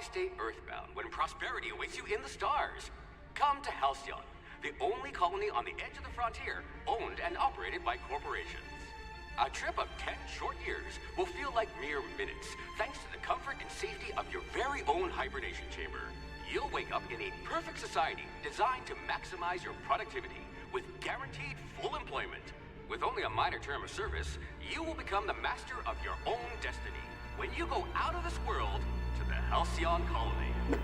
stay earthbound when prosperity awaits you in the stars? Come to Halcyon, the only colony on the edge of the frontier, owned and operated by corporations. A trip of 10 short years will feel like mere minutes, thanks to the comfort and safety of your very own hibernation chamber. You'll wake up in a perfect society designed to maximize your productivity, with guaranteed full employment. With only a minor term of service, you will become the master of your own destiny when you go out of this world to the Halcyon Colony.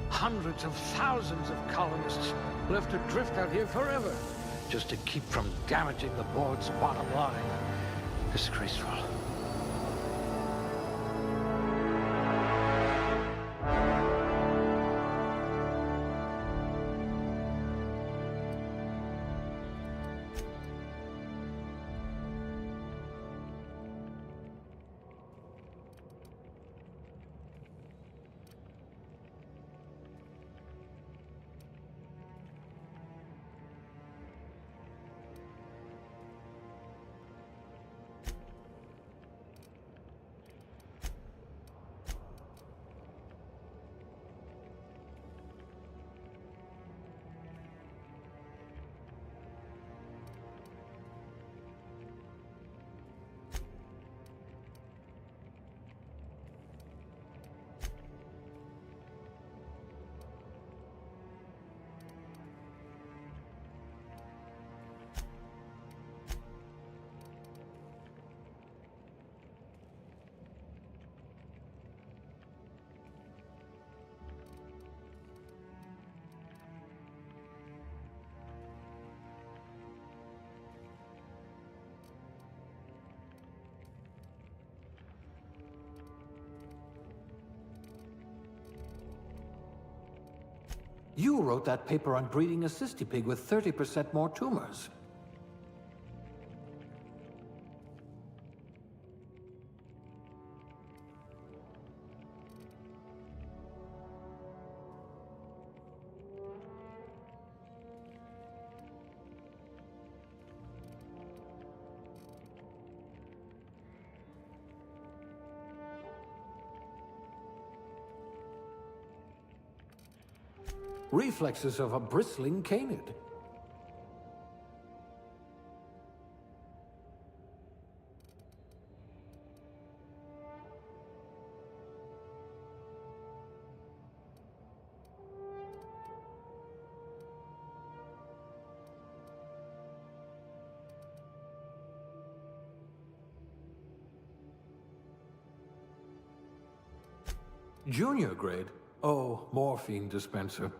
Hundreds of thousands of colonists left to drift out here forever, just to keep from damaging the board's bottom line. Disgraceful. You wrote that paper on breeding a cystipig with 30% more tumors. Reflexes of a bristling canid. Junior grade? Oh, morphine dispenser.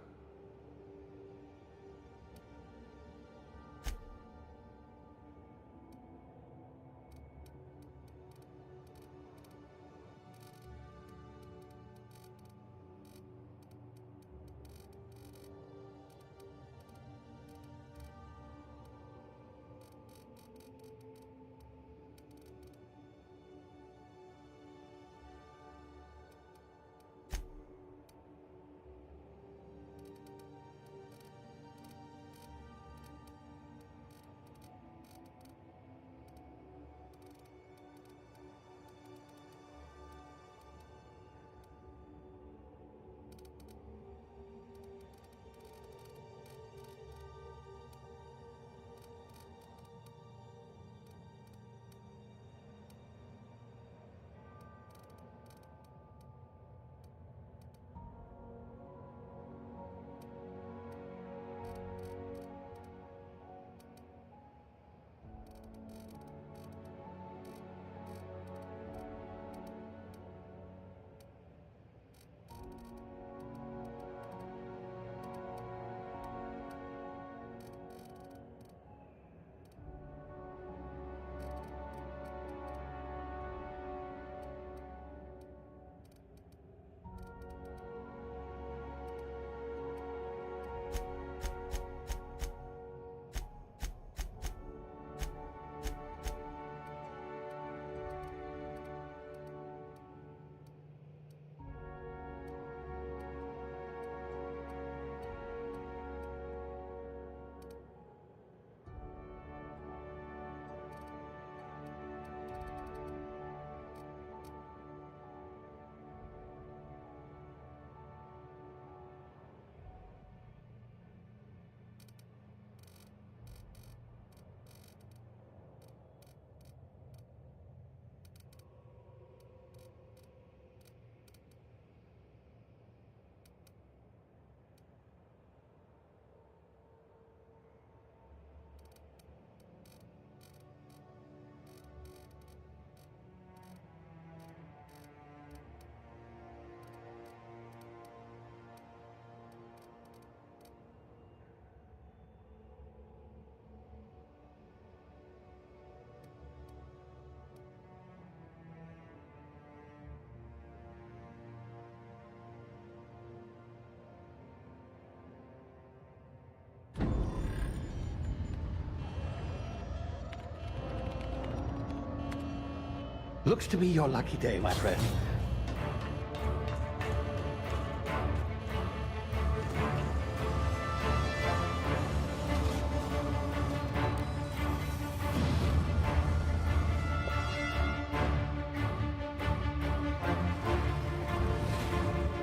Looks to be your lucky day, my friend.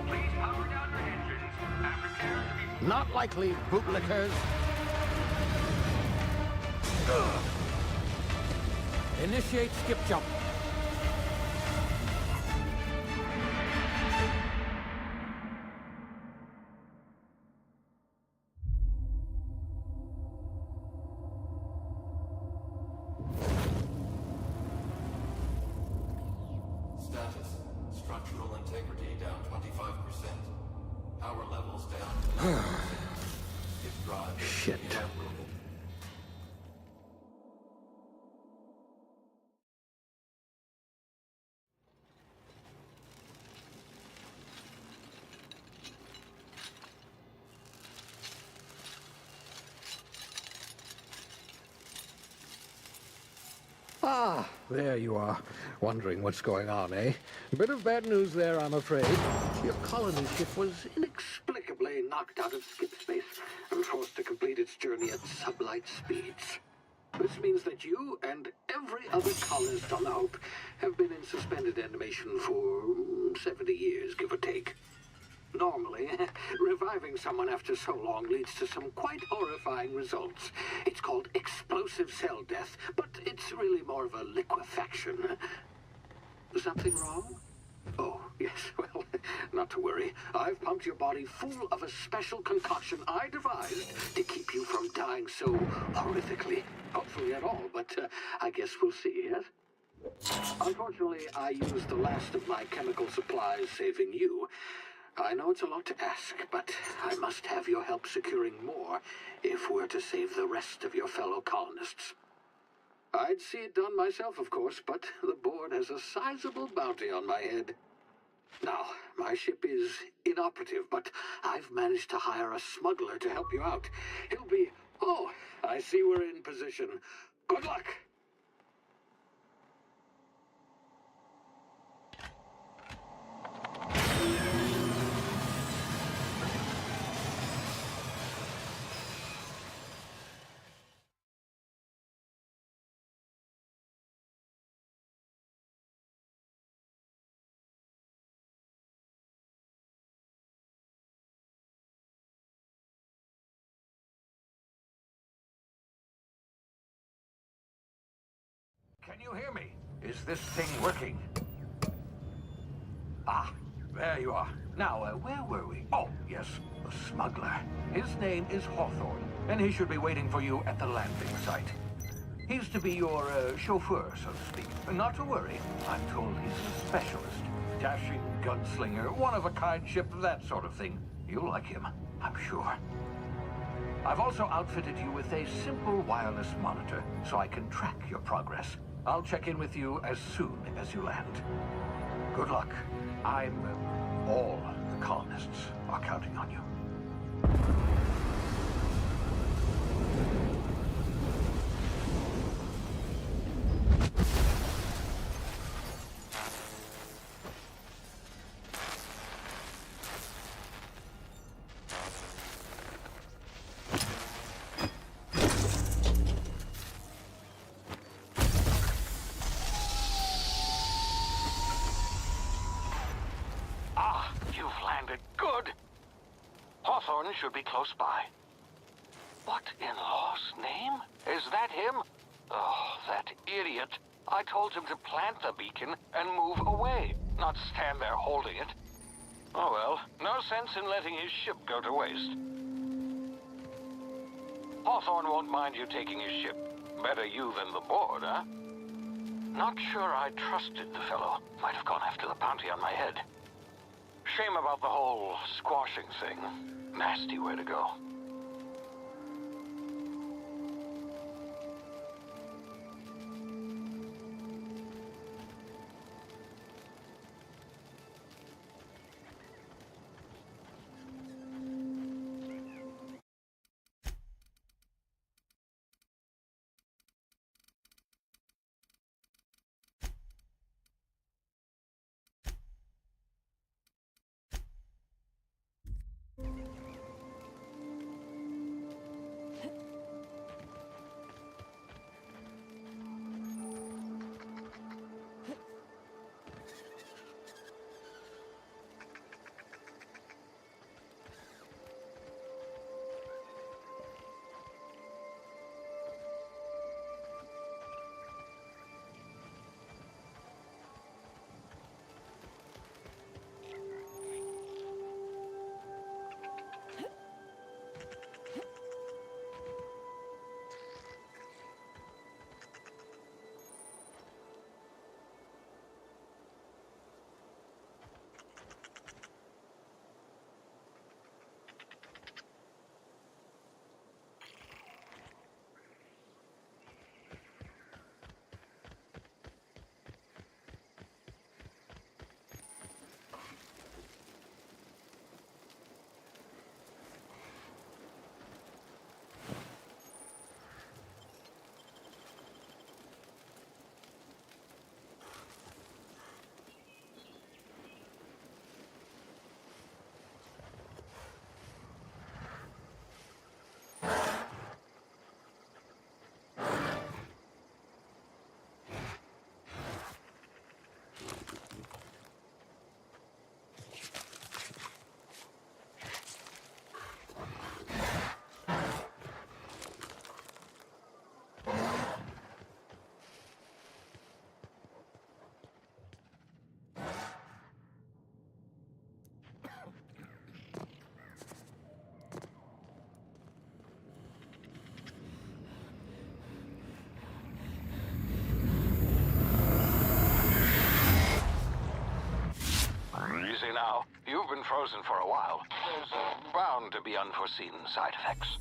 Please power down your engines and prepare to be... Not likely, bootlickers. Initiate skip jump. Status. Structural integrity down 25%. Power levels down. If drive is Shit. inevitable. Ah, there you are. Wondering what's going on, eh? A bit of bad news there, I'm afraid. Your colony ship was inexplicably knocked out of skip space and forced to complete its journey at sublight speeds. This means that you and every other colonist on the Hope have been in suspended animation for 70 years, give or take. Normally, reviving someone after so long leads to some quite horrifying results. It's called explosive cell death, but it's really more of a liquefaction. Something wrong? Oh, yes, well, not to worry. I've pumped your body full of a special concoction I devised to keep you from dying so horrifically. Hopefully at all, but I guess we'll see, yes? Unfortunately, I used the last of my chemical supplies saving you. I know it's a lot to ask, but I must have your help securing more if we're to save the rest of your fellow colonists. I'd see it done myself, of course, but the board has a sizable bounty on my head. Now, my ship is inoperative, but I've managed to hire a smuggler to help you out. He'll be... Oh, I see we're in position. Good luck! Can you hear me? Is this thing working? Ah, there you are. Now, where were we? Oh, yes, the smuggler. His name is Hawthorne, and he should be waiting for you at the landing site. He's to be your chauffeur, so to speak. Not to worry, I'm told he's a specialist. Dashing gunslinger, one-of-a-kind ship, that sort of thing. You'll like him, I'm sure. I've also outfitted you with a simple wireless monitor, so I can track your progress. I'll check in with you as soon as you land. Good luck. All the colonists are counting on you. Good. Hawthorne should be close by. What in law's name? Is that him? Oh, that idiot. I told him to plant the beacon and move away, not stand there holding it. Oh well, no sense in letting his ship go to waste. Hawthorne won't mind you taking his ship. Better you than the board, huh? Not sure I trusted the fellow. Might have gone after the bounty on my head. Shame about the whole squashing thing. Nasty way to go. You've been frozen for a while. There's bound to be unforeseen side effects.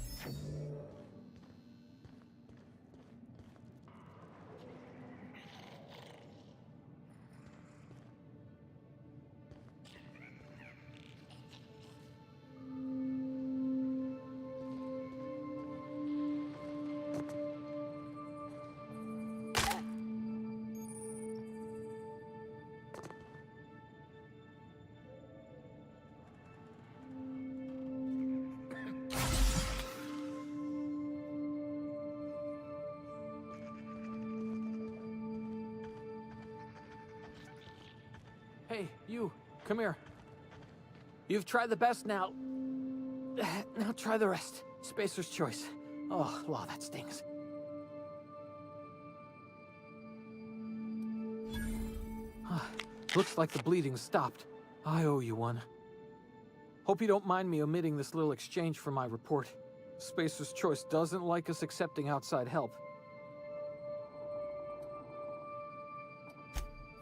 Hey, you, come here. You've tried the best now. Now try the rest. Spacer's choice. Oh, wow, that stings. Looks like the bleeding stopped. I owe you one. Hope you don't mind me omitting this little exchange from my report. Spacer's choice doesn't like us accepting outside help.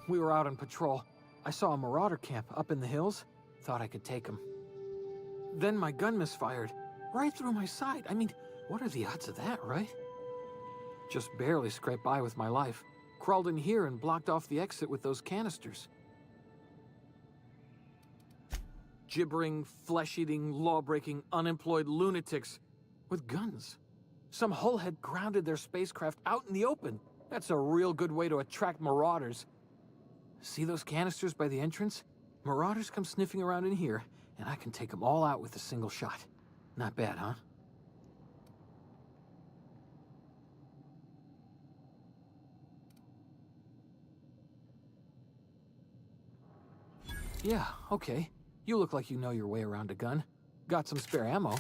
We were out on patrol. I saw a marauder camp up in the hills. Thought I could take him. Then my gun misfired. Right through my side. I mean, what are the odds of that, right? Just barely scraped by with my life. Crawled in here and blocked off the exit with those canisters. Gibbering, flesh-eating, law-breaking, unemployed lunatics with guns. Some hullhead grounded their spacecraft out in the open. That's a real good way to attract marauders. See those canisters by the entrance? Marauders come sniffing around in here, and I can take them all out with a single shot. Not bad, huh? Yeah, okay. You look like you know your way around a gun. Got some spare ammo,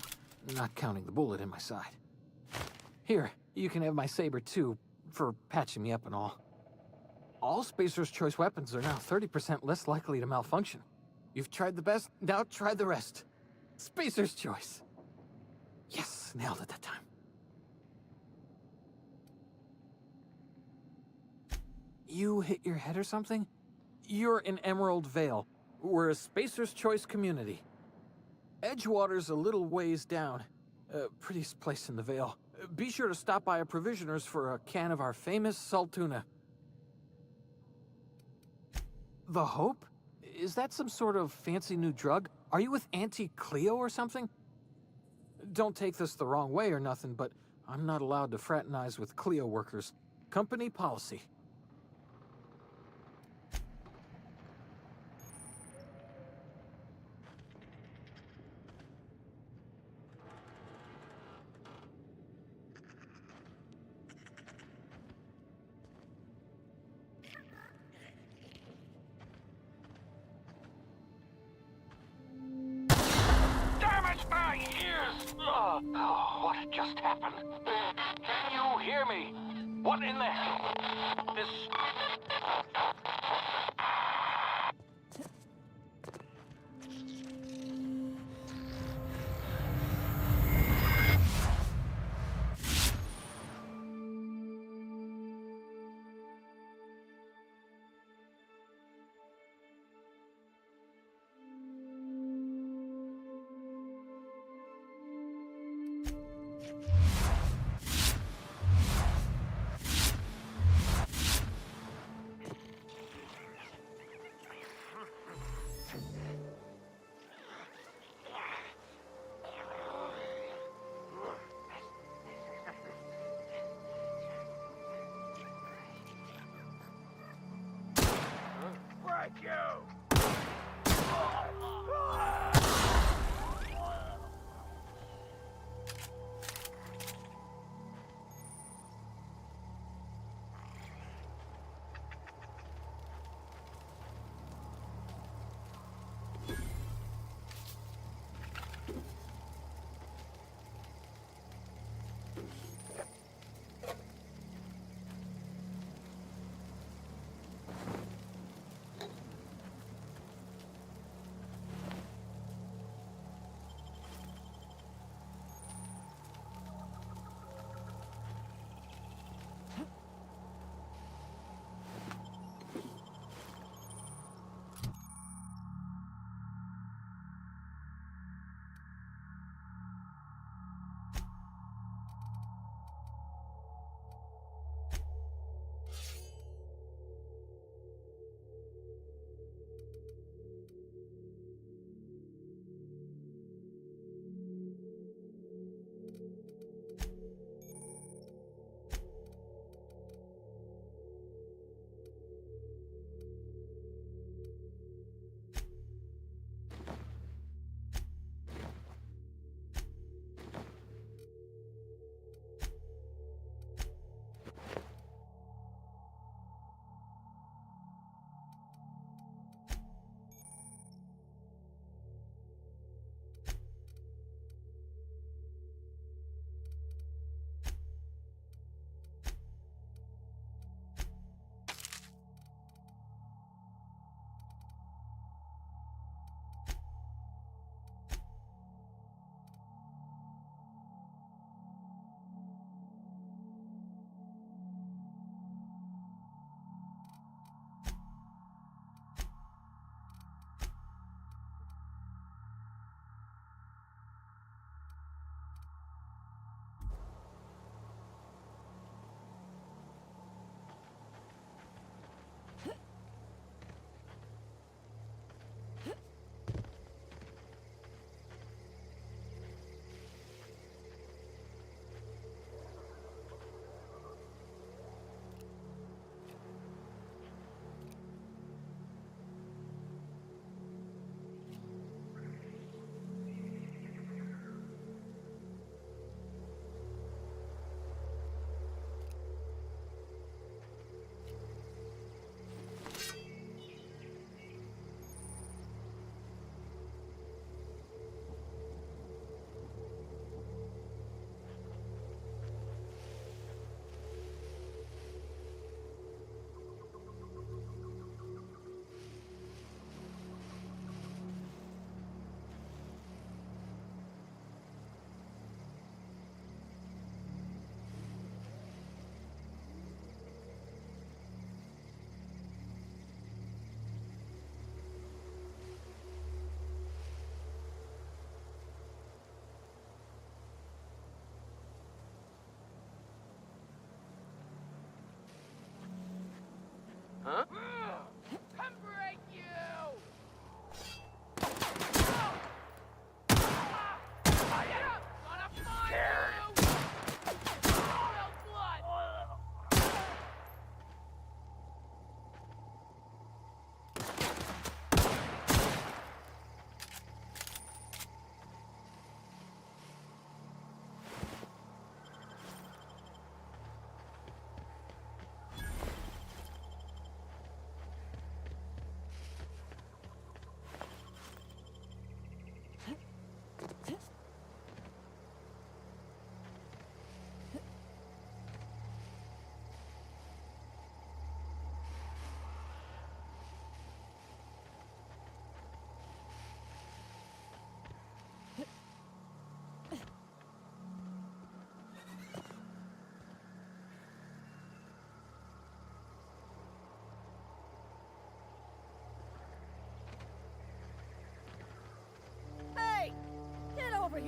not counting the bullet in my side. Here, you can have my saber too, for patching me up and all. All Spacer's Choice weapons are now 30% less likely to malfunction. You've tried the best, now try the rest. Spacer's Choice. Yes, nailed it that time. You hit your head or something? You're in Emerald Vale. We're a Spacer's Choice community. Edgewater's a little ways down. Prettiest place in the Vale. Be sure to stop by a Provisioner's for a can of our famous salt tuna. The Hope? Is that some sort of fancy new drug? Are you with Auntie Cleo or something? Don't take this the wrong way or nothing, but I'm not allowed to fraternize with Cleo workers. Company policy. My ears! Oh, what just happened? Can you hear me? What in the hell? This...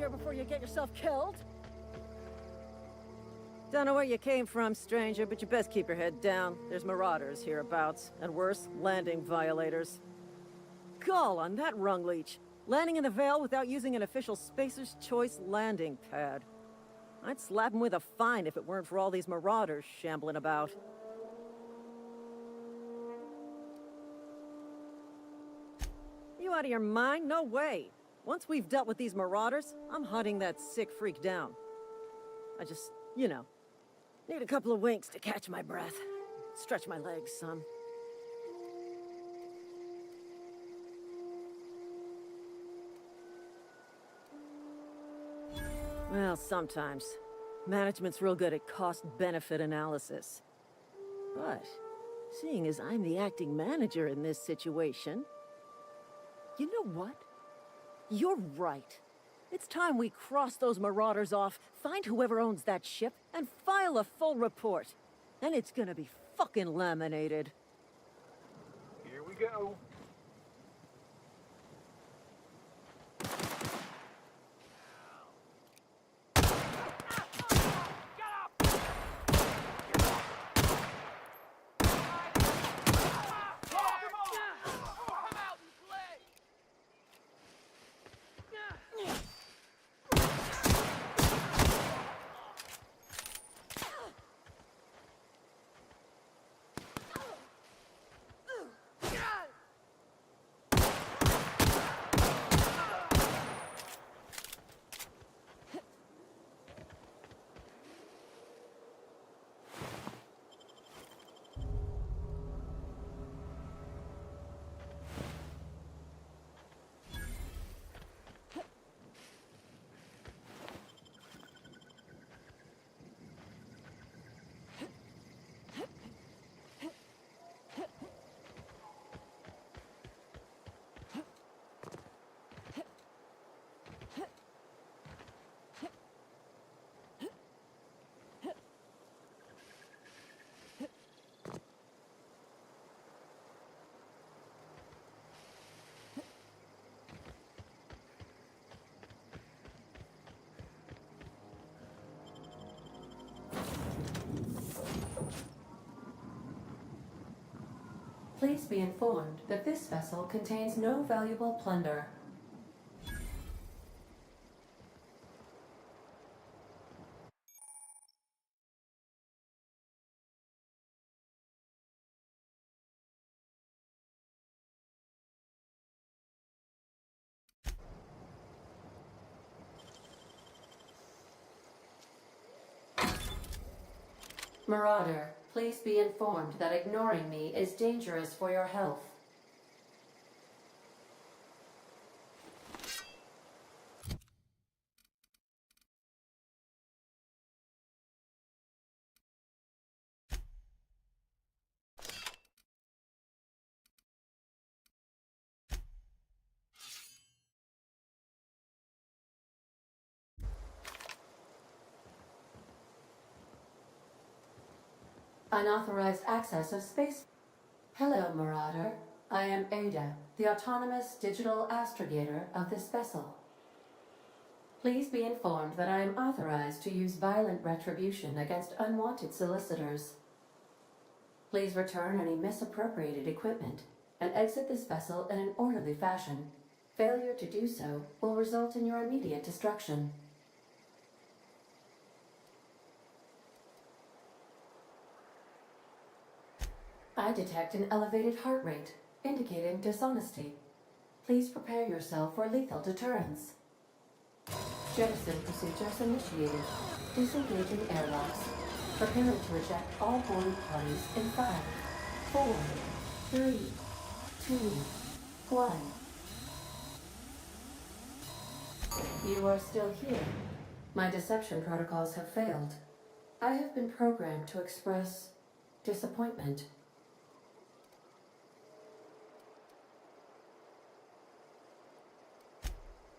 here before you get yourself killed. Don't know where you came from, stranger, but you best keep your head down. There's marauders hereabouts, and worse, landing violators. Gall on that rung leech. Landing in the Vale without using an official Spacer's Choice landing pad. I'd slap him with a fine if it weren't for all these marauders shambling about. You out of your mind? No way. Once we've dealt with these marauders, I'm hunting that sick freak down. I just, you know, need a couple of winks to catch my breath. Stretch my legs some. Well, sometimes. Management's real good at cost-benefit analysis. But, seeing as I'm the acting manager in this situation, you know what? You're right. It's time we cross those marauders off, find whoever owns that ship, and file a full report. Then it's gonna be fucking laminated. Here we go. Please be informed that this vessel contains no valuable plunder. Marauder, please be informed that ignoring me is dangerous for your health. Unauthorized access of space. Hello, Marauder. I am Ada, the autonomous digital astrogator of this vessel. Please be informed that I am authorized to use violent retribution against unwanted solicitors. Please return any misappropriated equipment and exit this vessel in an orderly fashion. Failure to do so will result in your immediate destruction. I detect an elevated heart rate, indicating dishonesty. Please prepare yourself for lethal deterrence. Jettison procedures initiated. Disengaging airlocks. Preparing to eject all boarding parties in 5, 4, 3, 2, 1. You are still here. My deception protocols have failed. I have been programmed to express disappointment.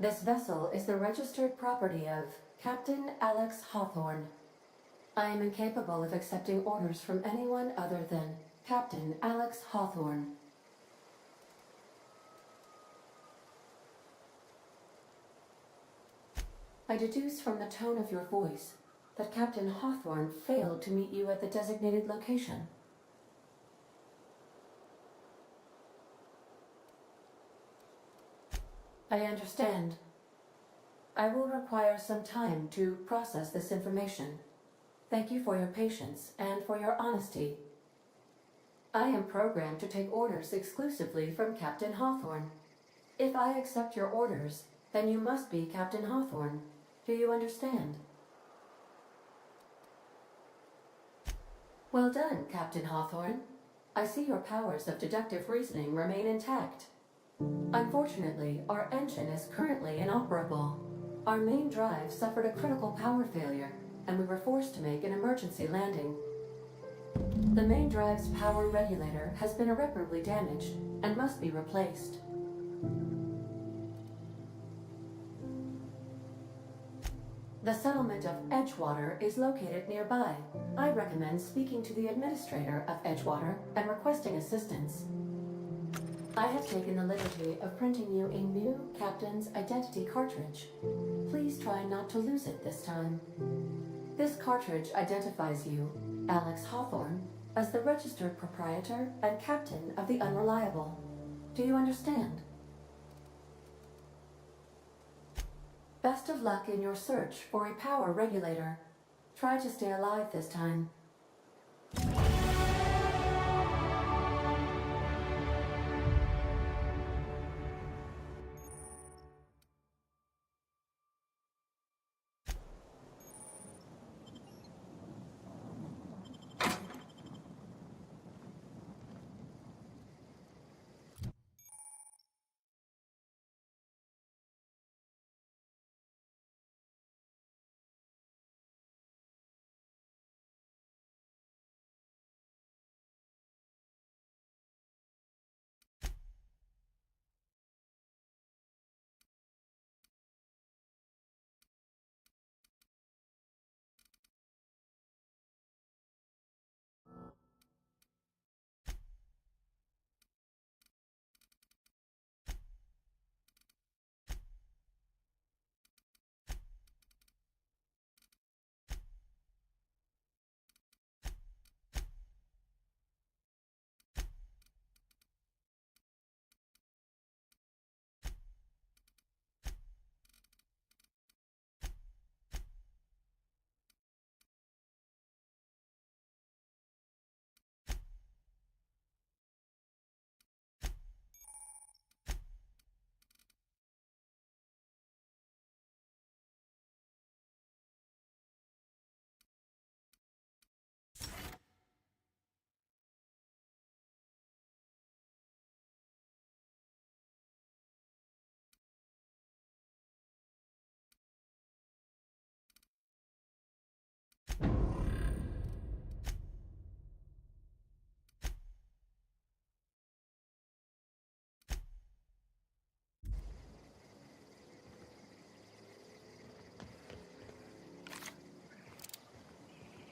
This vessel is the registered property of Captain Alex Hawthorne. I am incapable of accepting orders from anyone other than Captain Alex Hawthorne. I deduce from the tone of your voice that Captain Hawthorne failed to meet you at the designated location. I understand. I will require some time to process this information. Thank you for your patience and for your honesty. I am programmed to take orders exclusively from Captain Hawthorne. If I accept your orders, then you must be Captain Hawthorne. Do you understand? Well done, Captain Hawthorne. I see your powers of deductive reasoning remain intact. Unfortunately, our engine is currently inoperable. Our main drive suffered a critical power failure, and we were forced to make an emergency landing. The main drive's power regulator has been irreparably damaged and must be replaced. The settlement of Edgewater is located nearby. I recommend speaking to the administrator of Edgewater and requesting assistance. I have taken the liberty of printing you a new captain's identity cartridge. Please try not to lose it this time. This cartridge identifies you, Alex Hawthorne, as the registered proprietor and captain of the Unreliable. Do you understand? Best of luck in your search for a power regulator. Try to stay alive this time.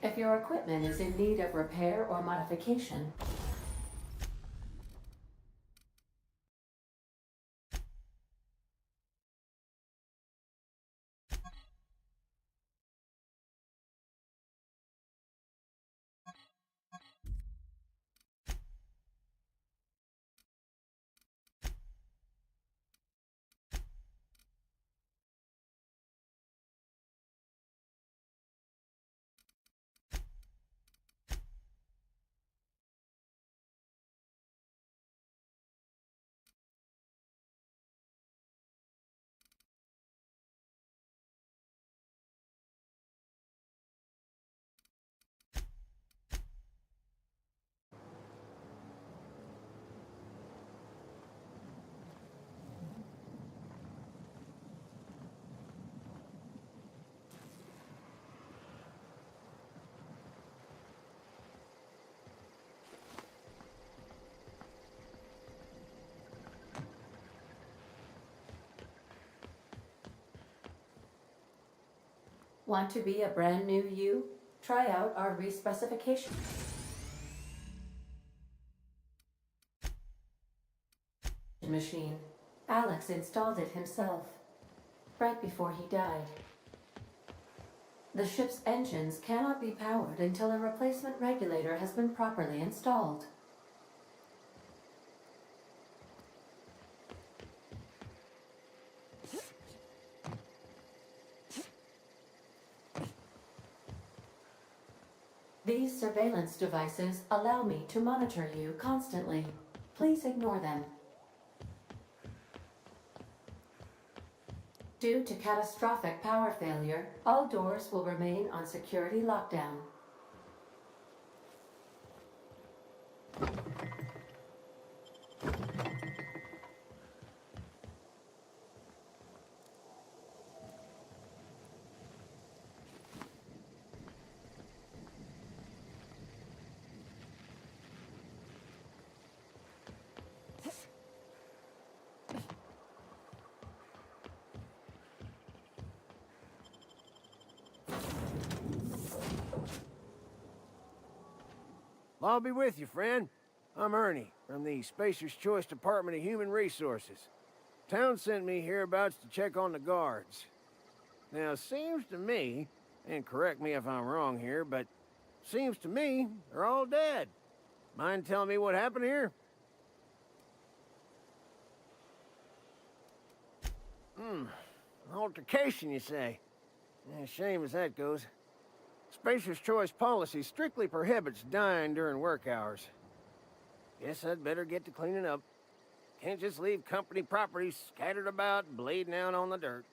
If your equipment is in need of repair or modification, want to be a brand new you? Try out our respecification machine. Alex installed it himself, right before he died. The ship's engines cannot be powered until a replacement regulator has been properly installed. These surveillance devices allow me to monitor you constantly. Please ignore them. Due to catastrophic power failure, all doors will remain on security lockdown. I'll be with you, friend. I'm Ernie, from the Spacer's Choice Department of Human Resources. Town sent me hereabouts to check on the guards. Now, seems to me, and correct me if I'm wrong here, but seems to me they're all dead. Mind telling me what happened here? Altercation, you say? Shame as that goes. Spacer's Choice policy strictly prohibits dying during work hours. Guess I'd better get to cleaning up. Can't just leave company property scattered about, bleeding out on the dirt.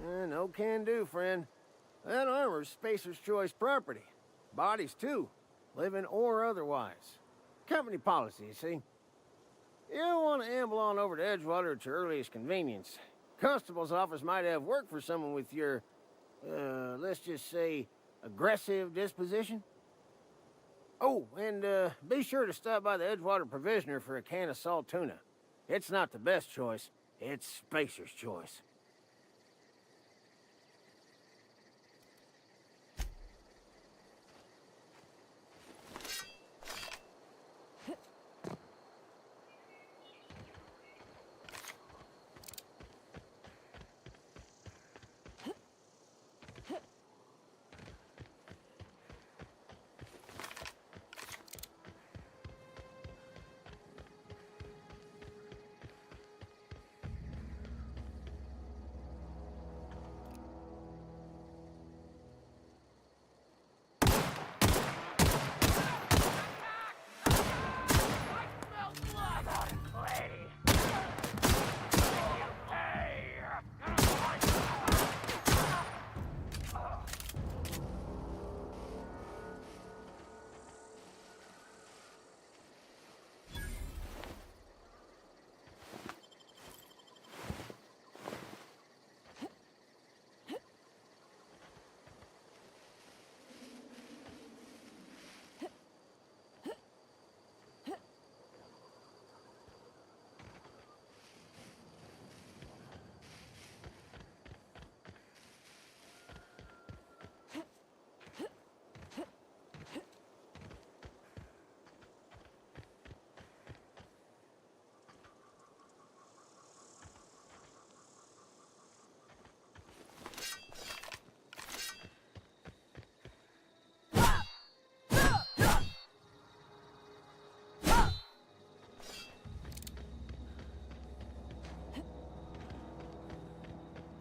No can do, friend. That armor's Spacer's Choice property. Bodies, too. Living or otherwise. Company policy, you see. You don't want to amble on over to Edgewater at your earliest convenience. Constable's office might have work for someone with your, let's just say, aggressive disposition. Oh, and be sure to stop by the Edgewater Provisioner for a can of salt tuna. It's not the best choice. It's Spacer's Choice.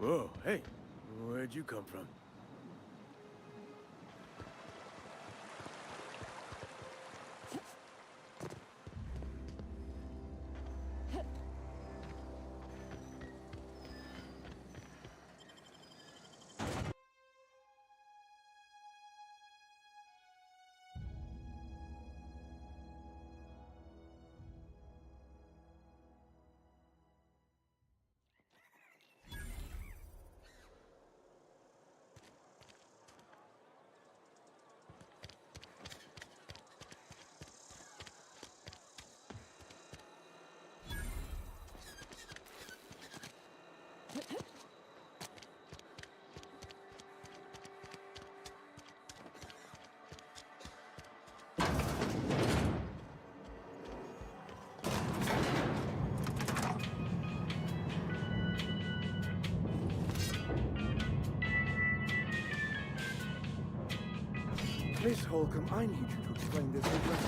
Whoa, hey, where'd you come from? Miss Holcomb, I need you to explain this address.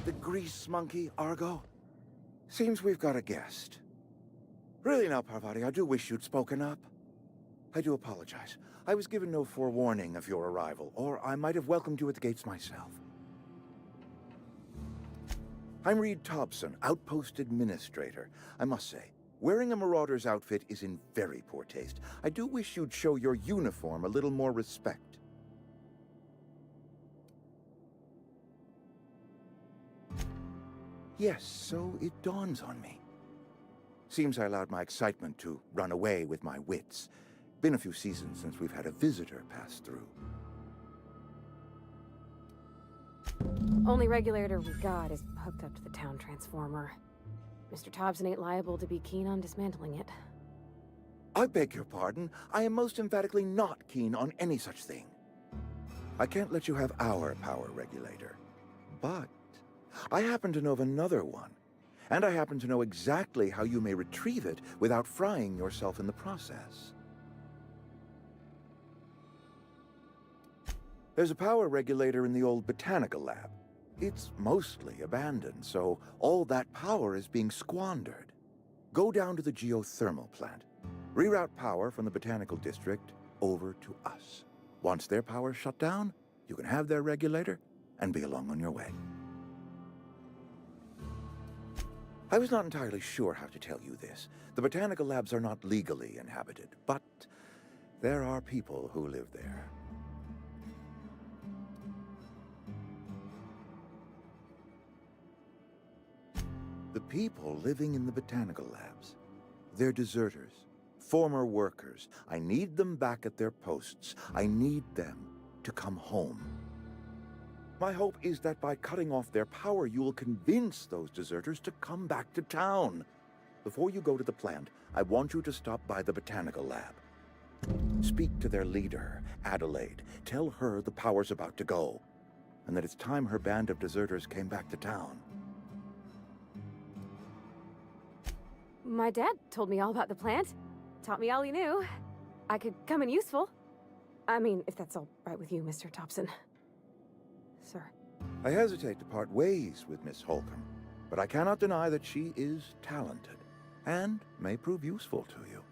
The grease monkey, Argo? Seems we've got a guest. Really now, Parvati, I do wish you'd spoken up. I do apologize. I was given no forewarning of your arrival, or I might have welcomed you at the gates myself. I'm Reed Thompson, Outpost Administrator. I must say, wearing a Marauder's outfit is in very poor taste. I do wish you'd show your uniform a little more respect. Yes, so it dawns on me. Seems I allowed my excitement to run away with my wits. Been a few seasons since we've had a visitor pass through. Only regulator we got is hooked up to the town transformer. Mr. Thompson ain't liable to be keen on dismantling it. I beg your pardon. I am most emphatically not keen on any such thing. I can't let you have our power regulator. But I happen to know of another one. And I happen to know exactly how you may retrieve it without frying yourself in the process. There's a power regulator in the old botanical lab. It's mostly abandoned, so all that power is being squandered. Go down to the geothermal plant. Reroute power from the botanical district over to us. Once their power's shut down, you can have their regulator and be along on your way. I was not entirely sure how to tell you this. The botanical labs are not legally inhabited, but there are people who live there. The people living in the botanical labs, they're deserters, former workers. I need them back at their posts. I need them to come home. My hope is that by cutting off their power, you will convince those deserters to come back to town. Before you go to the plant, I want you to stop by the botanical lab. Speak to their leader, Adelaide. Tell her the power's about to go, and that it's time her band of deserters came back to town. My dad told me all about the plant. Taught me all he knew. I could come in useful. I mean, if that's all right with you, Mr. Thompson. Sir. I hesitate to part ways with Miss Holcomb, but I cannot deny that she is talented, and may prove useful to you.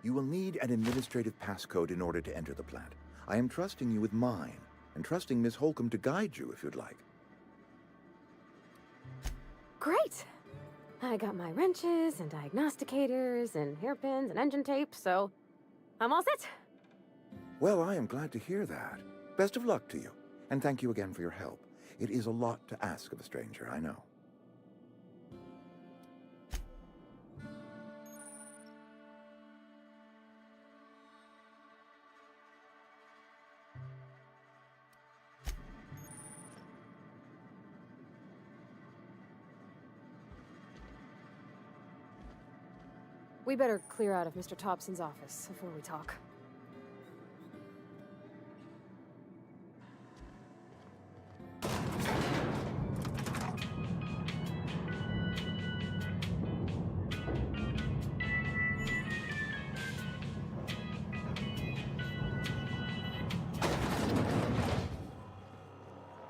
You will need an administrative passcode in order to enter the plant. I am trusting you with mine, and trusting Miss Holcomb to guide you if you'd like. Great! I got my wrenches and diagnosticators and hairpins and engine tape, so I'm all set. Well, I am glad to hear that. Best of luck to you, and thank you again for your help. It is a lot to ask of a stranger, I know. We better clear out of Mr. Thompson's office before we talk.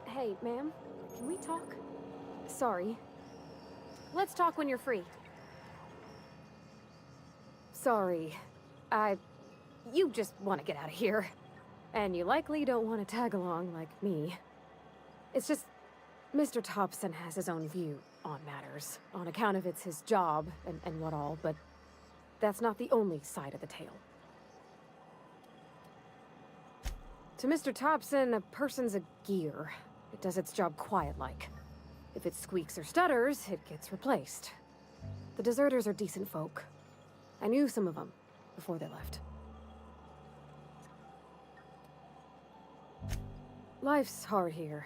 Hey, ma'am, can we talk? Sorry. Let's talk when you're free. Sorry. You just want to get out of here. And you likely don't want to tag along like me. It's just, Mr. Thompson has his own view on matters, on account of it's his job and what all, but that's not the only side of the tale. To Mr. Thompson, a person's a gear. It does its job quiet-like. If it squeaks or stutters, it gets replaced. The deserters are decent folk. I knew some of them before they left. Life's hard here,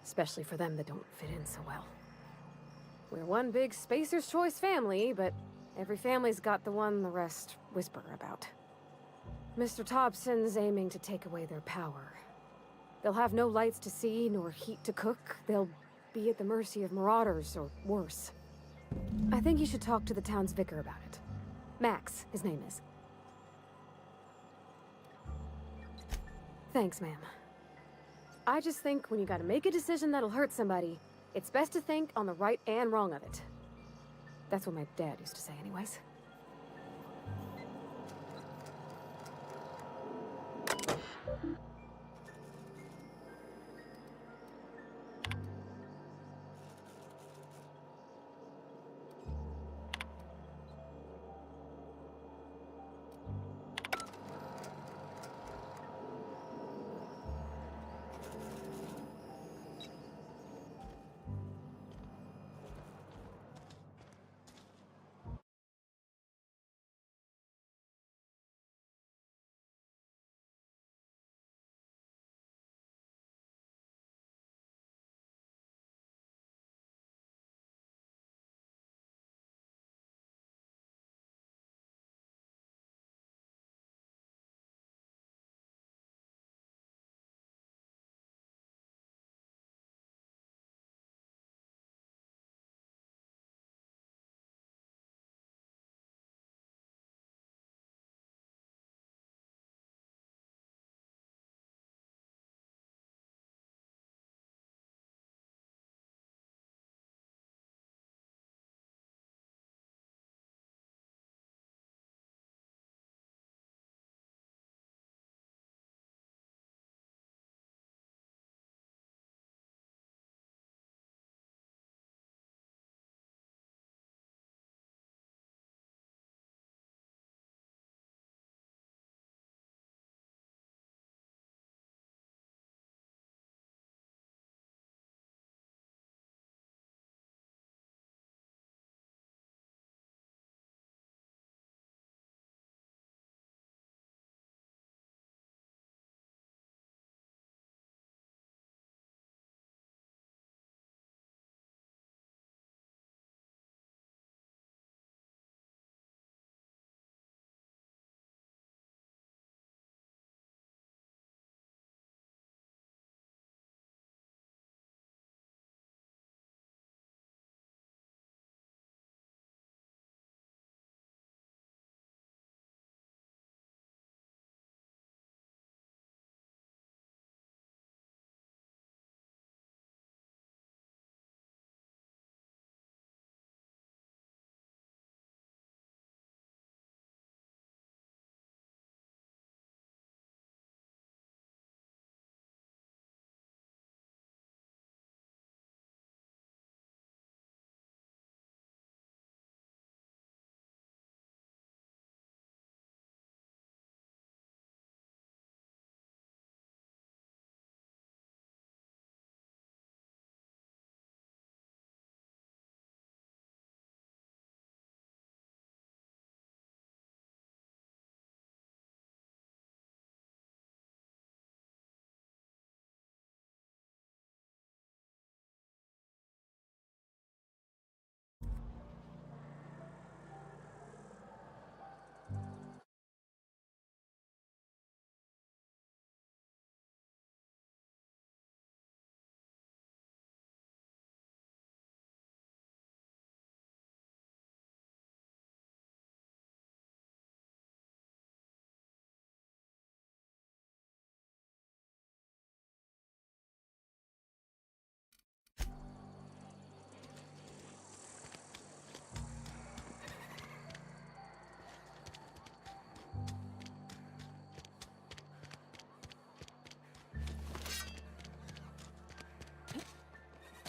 especially for them that don't fit in so well. We're one big Spacer's Choice family, but every family's got the one the rest whisper about. Mr. Thompson's aiming to take away their power. They'll have no lights to see, nor heat to cook. They'll be at the mercy of marauders, or worse. I think you should talk to the town's vicar about it. Max, his name is. Thanks, ma'am. I just think when you gotta make a decision that'll hurt somebody, it's best to think on the right and wrong of it. That's what my dad used to say anyways.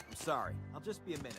I'm sorry. I'll just be a minute.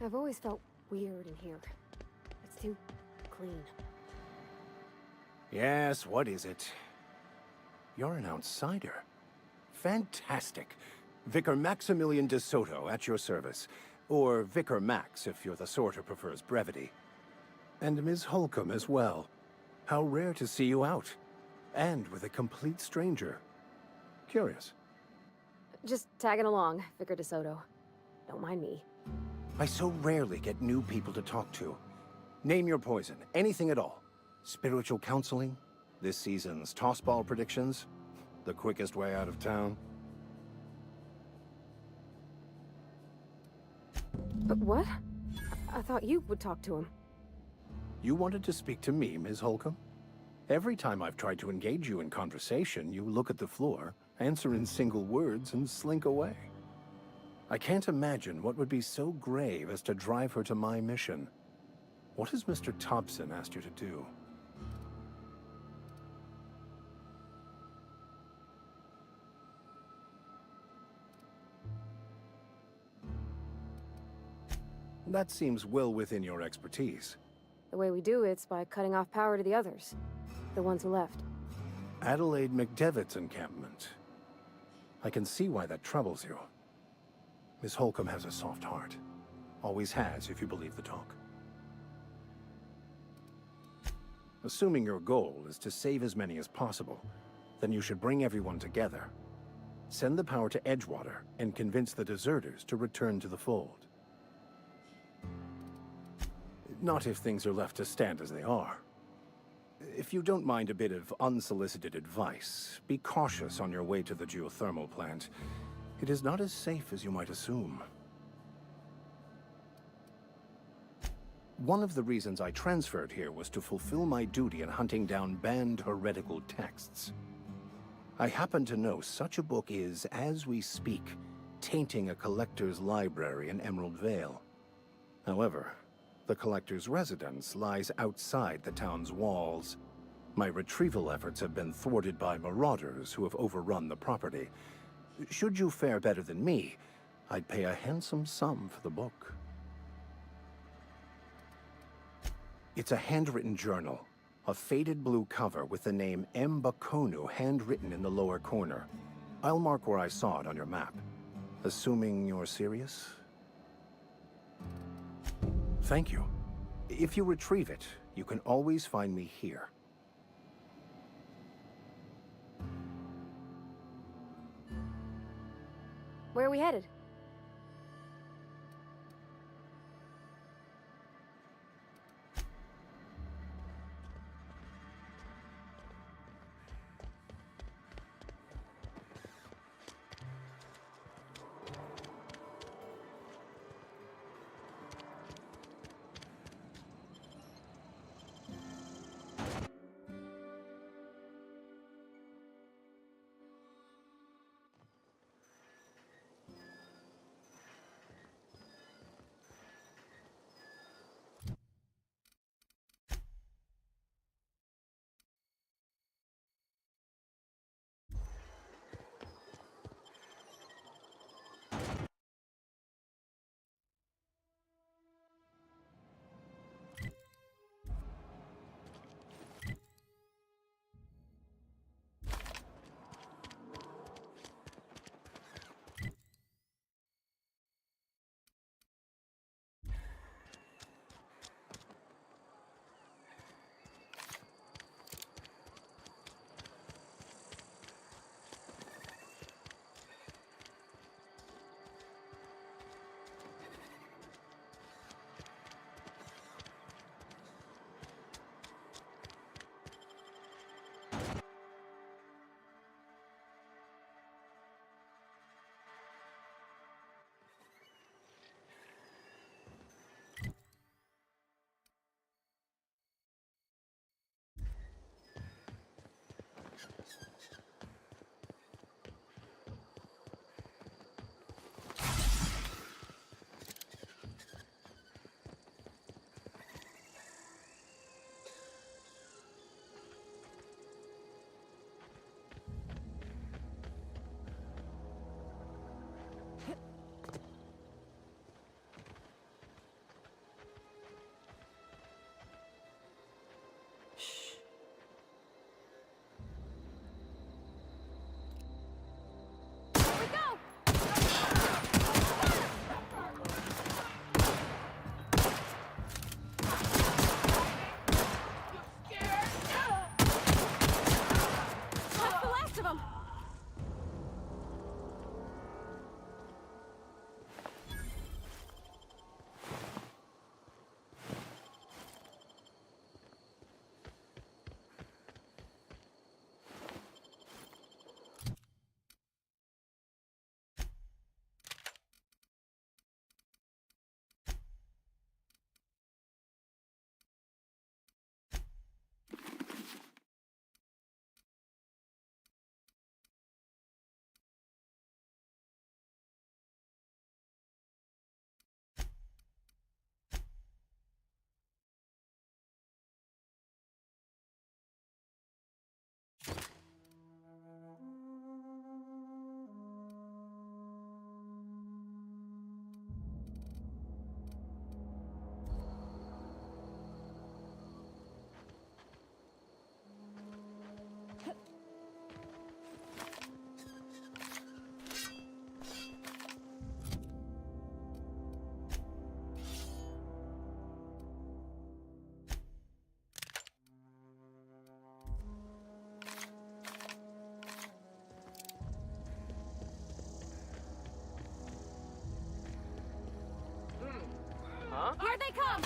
I've always felt weird in here. It's too clean. Yes, what is it? You're an outsider. Fantastic. Vicar Maximilian de Soto at your service. Or Vicar Max, if you're the sort who prefers brevity. And Ms. Holcomb as well. How rare to see you out. And with a complete stranger. Curious. Just tagging along, Vicar DeSoto. Don't mind me. I so rarely get new people to talk to. Name your poison, anything at all. Spiritual counseling? This season's tossball predictions? The quickest way out of town? But what? I thought you would talk to him. You wanted to speak to me, Ms. Holcomb? Every time I've tried to engage you in conversation, you look at the floor, answer in single words, and slink away. I can't imagine what would be so grave as to drive her to my mission. What has Mr. Thompson asked you to do? That seems well within your expertise. The way we do it's by cutting off power to the others. The ones who left. Adelaide McDevitt's encampment. I can see why that troubles you. Miss Holcomb has a soft heart. Always has, if you believe the talk. Assuming your goal is to save as many as possible, then you should bring everyone together. Send the power to Edgewater and convince the deserters to return to the fold. Not if things are left to stand as they are. If you don't mind a bit of unsolicited advice, be cautious on your way to the geothermal plant. It is not as safe as you might assume. One of the reasons I transferred here was to fulfill my duty in hunting down banned heretical texts. I happen to know such a book is, as we speak, tainting a collector's library in Emerald Vale. However, the collector's residence lies outside the town's walls. My retrieval efforts have been thwarted by marauders who have overrun the property. Should you fare better than me, I'd pay a handsome sum for the book. It's a handwritten journal, a faded blue cover with the name M. Bakonu handwritten in the lower corner. I'll mark where I saw it on your map. Assuming you're serious? Thank you. If you retrieve it, you can always find me here. Where are we headed? rest of them! Here they come!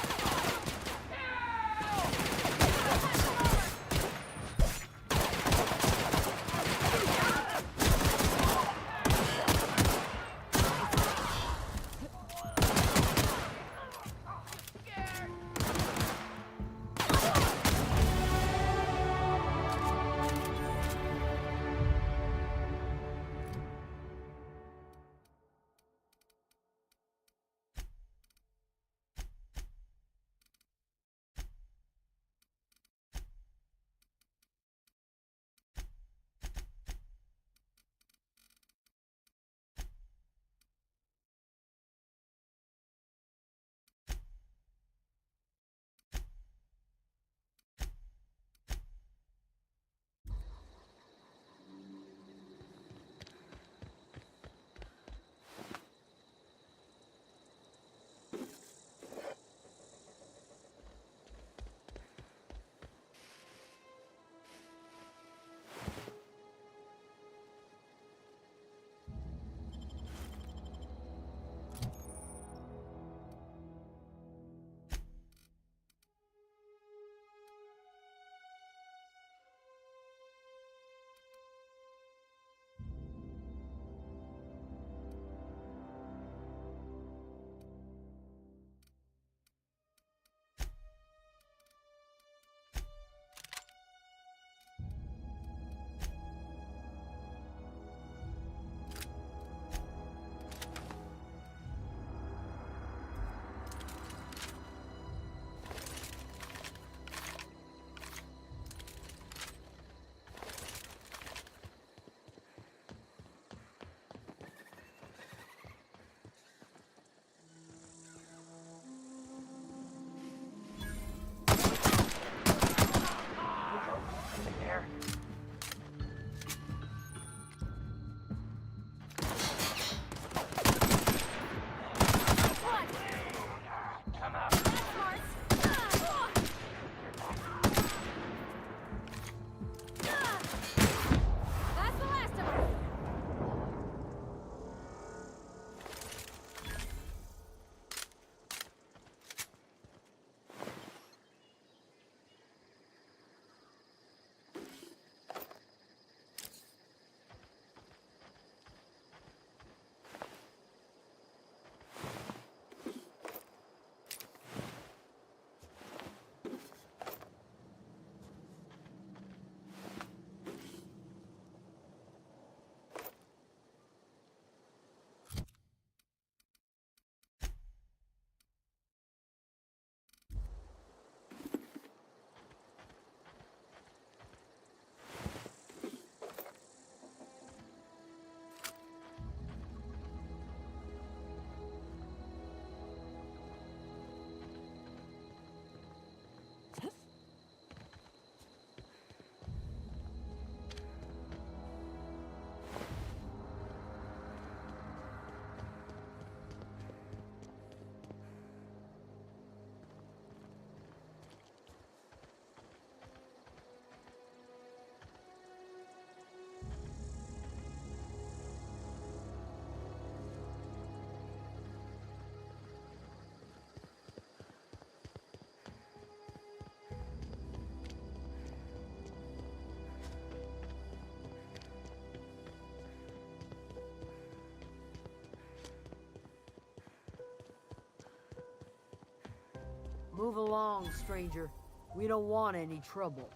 Move along, stranger. We don't want any trouble.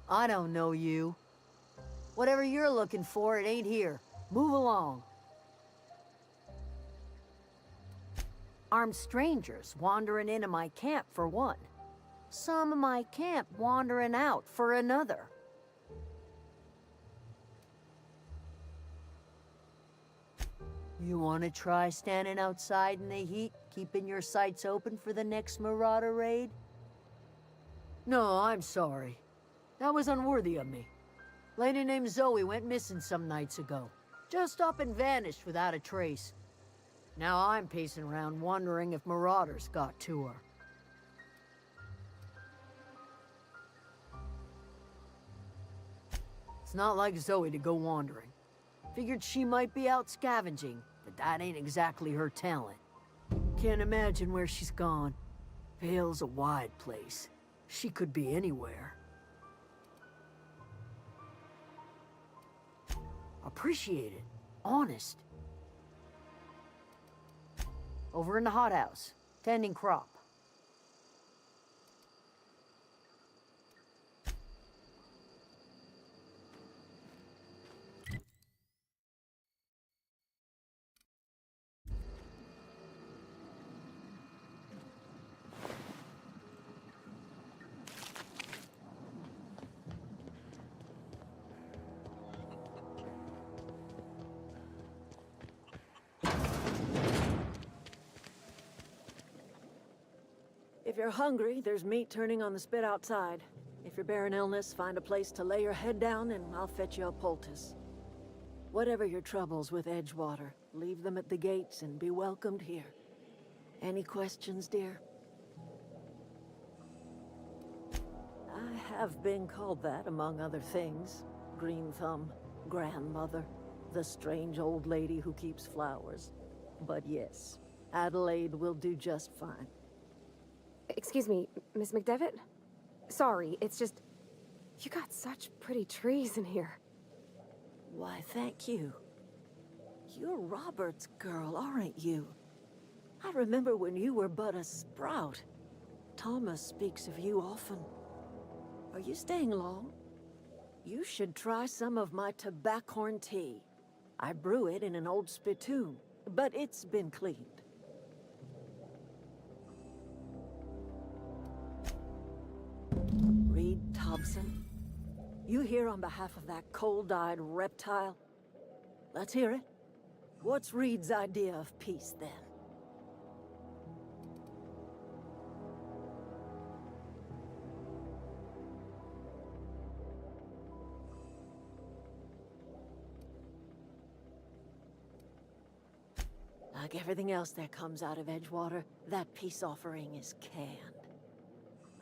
I don't know you. Whatever you're looking for, it ain't here. Move along. Armed strangers wandering into my camp for one. Some of my camp wandering out for another. You want to try standing outside in the heat, keeping your sights open for the next Marauder raid? No, I'm sorry. That was unworthy of me. Lady named Zoe went missing some nights ago. Just up and vanished without a trace. Now I'm pacing around wondering if Marauders got to her. It's not like Zoe to go wandering. Figured she might be out scavenging, but that ain't exactly her talent. Can't imagine where she's gone. Vale's a wide place. She could be anywhere. Appreciate it. Honest. Over in the hothouse, tending crop. If you're hungry, there's meat turning on the spit outside. If you're bearing illness, find a place to lay your head down and I'll fetch you a poultice. Whatever your troubles with Edgewater, leave them at the gates and be welcomed here. Any questions, dear? I have been called that, among other things. Green Thumb, grandmother, the strange old lady who keeps flowers. But yes, Adelaide will do just fine. Excuse me, Miss McDevitt? Sorry, it's just... You got such pretty trees in here. Why, thank you. You're Robert's girl, aren't you? I remember when you were but a sprout. Thomas speaks of you often. Are you staying long? You should try some of my tobaccorn tea. I brew it in an old spittoon, but it's been cleaned. Reed Thompson, you here on behalf of that cold-eyed reptile? Let's hear it. What's Reed's idea of peace, then? Like everything else that comes out of Edgewater, that peace offering is canned.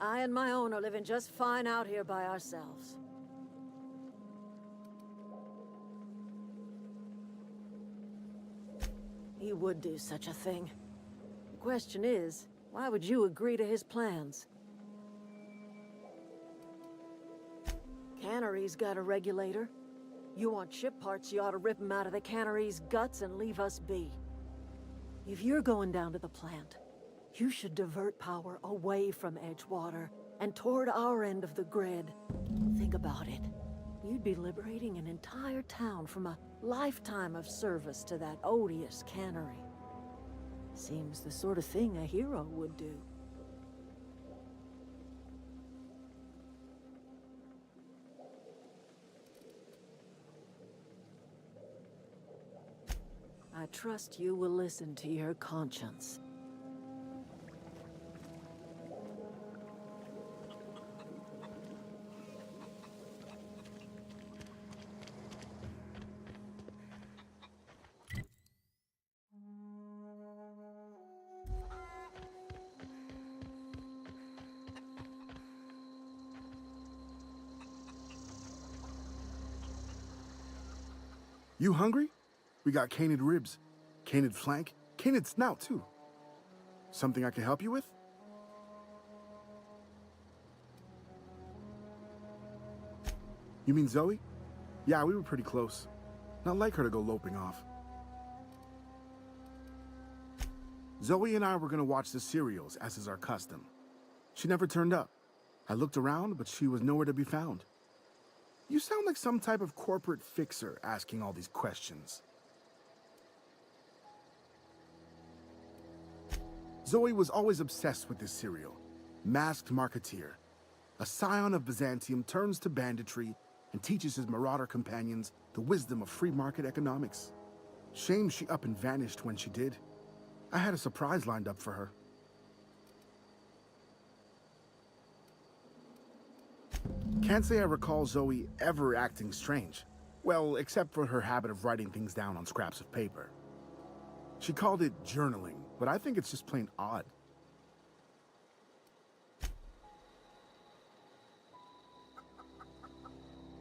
I and my own are living just fine out here by ourselves. He would do such a thing. The question is, why would you agree to his plans? Cannery's got a regulator. You want ship parts, you ought to rip them out of the cannery's guts and leave us be. If you're going down to the plant, you should divert power away from Edgewater and toward our end of the grid. Think about it. You'd be liberating an entire town from a lifetime of service to that odious cannery. Seems the sort of thing a hero would do. I trust you will listen to your conscience. You hungry? We got canid ribs, canid flank, canid snout too. Something I can help you with? You mean Zoe? Yeah, we were pretty close. Not like her to go loping off. Zoe and I were gonna watch the serials, as is our custom. She never turned up. I looked around, but she was nowhere to be found. You sound like some type of corporate fixer asking all these questions. Zoe was always obsessed with this serial. Masked Marketeer. A scion of Byzantium turns to banditry and teaches his marauder companions the wisdom of free market economics. Shame she up and vanished when she did. I had a surprise lined up for her. Can't say I recall Zoe ever acting strange. Well, except for her habit of writing things down on scraps of paper. She called it journaling, but I think it's just plain odd.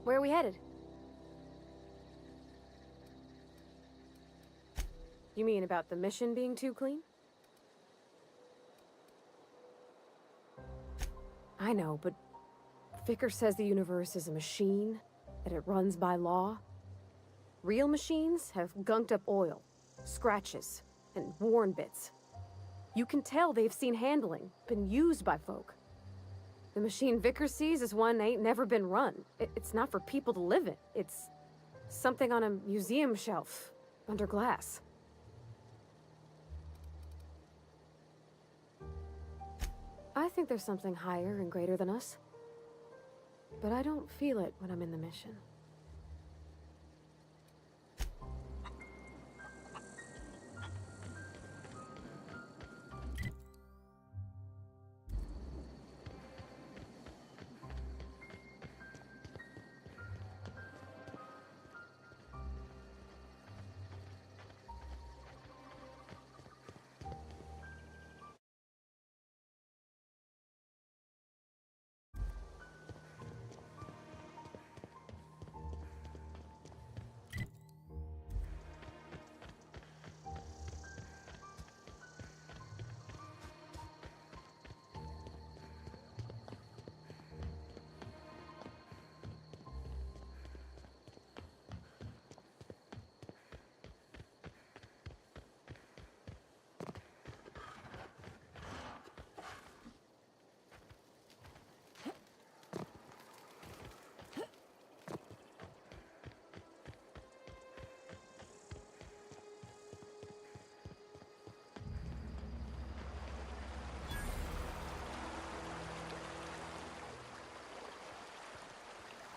Where are we headed? You mean about the mission being too clean? I know, but Vickers says the universe is a machine, that it runs by law. Real machines have gunked up oil, scratches, and worn bits. You can tell they've seen handling, been used by folk. The machine Vickers sees is one ain't never been run. It's not for people to live in. It's something on a museum shelf, under glass. I think there's something higher and greater than us. But I don't feel it when I'm in the mission.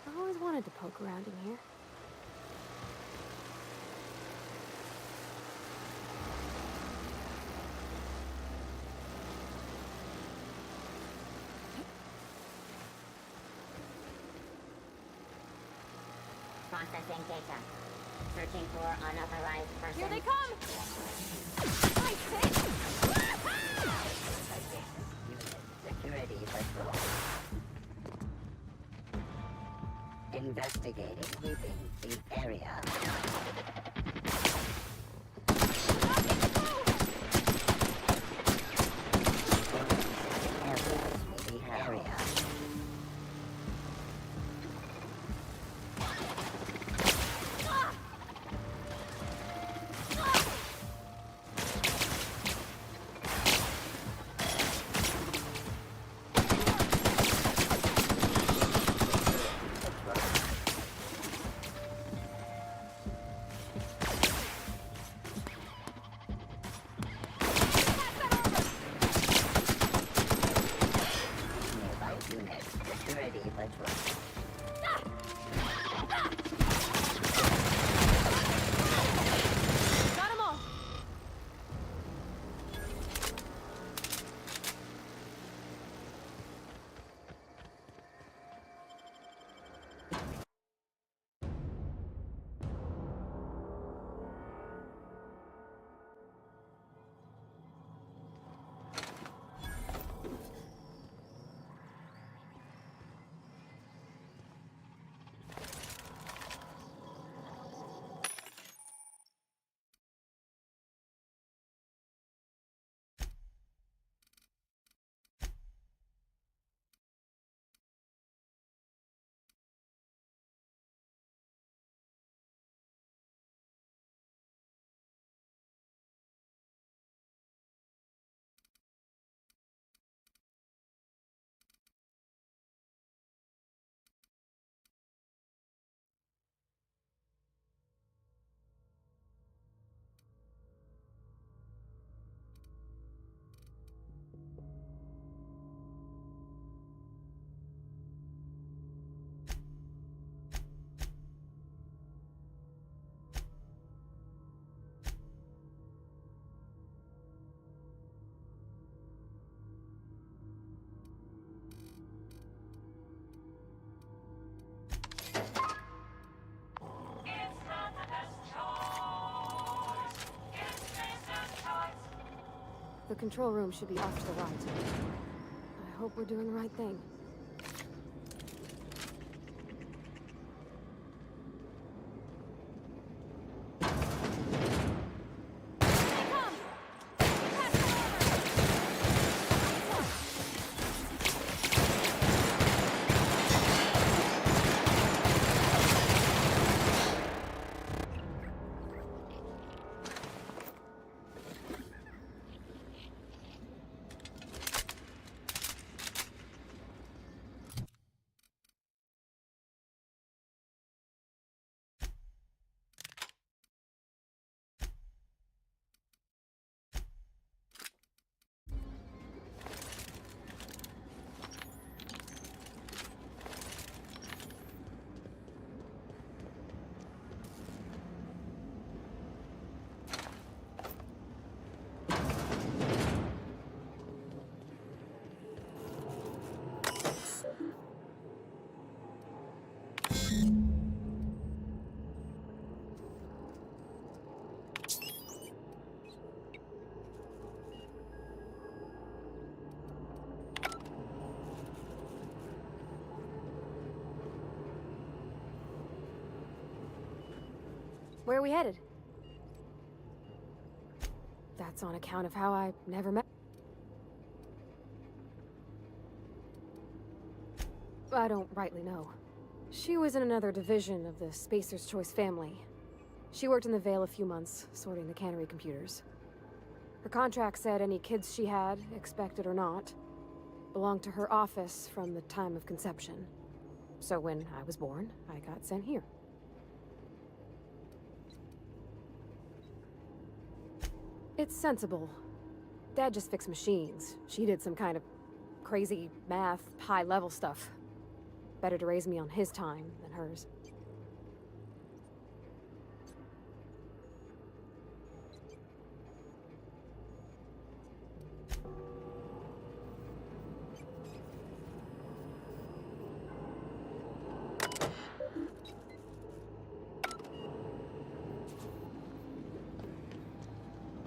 I always wanted to poke around in here. Processing data. Searching for unauthorized person. Here they come! I Security patrol. Investigating, sweeping the area. The control room should be off to the right. I hope we're doing the right thing. Where are we headed? That's on account of how I never met. I don't rightly know. She was in another division of the Spacer's Choice family. She worked in the Vale a few months, sorting the cannery computers. Her contract said any kids she had, expected or not, belonged to her office from the time of conception. So when I was born, I got sent here. It's sensible. Dad just fixed machines. She did some kind of crazy math, high-level stuff. Better to raise me on his time than hers.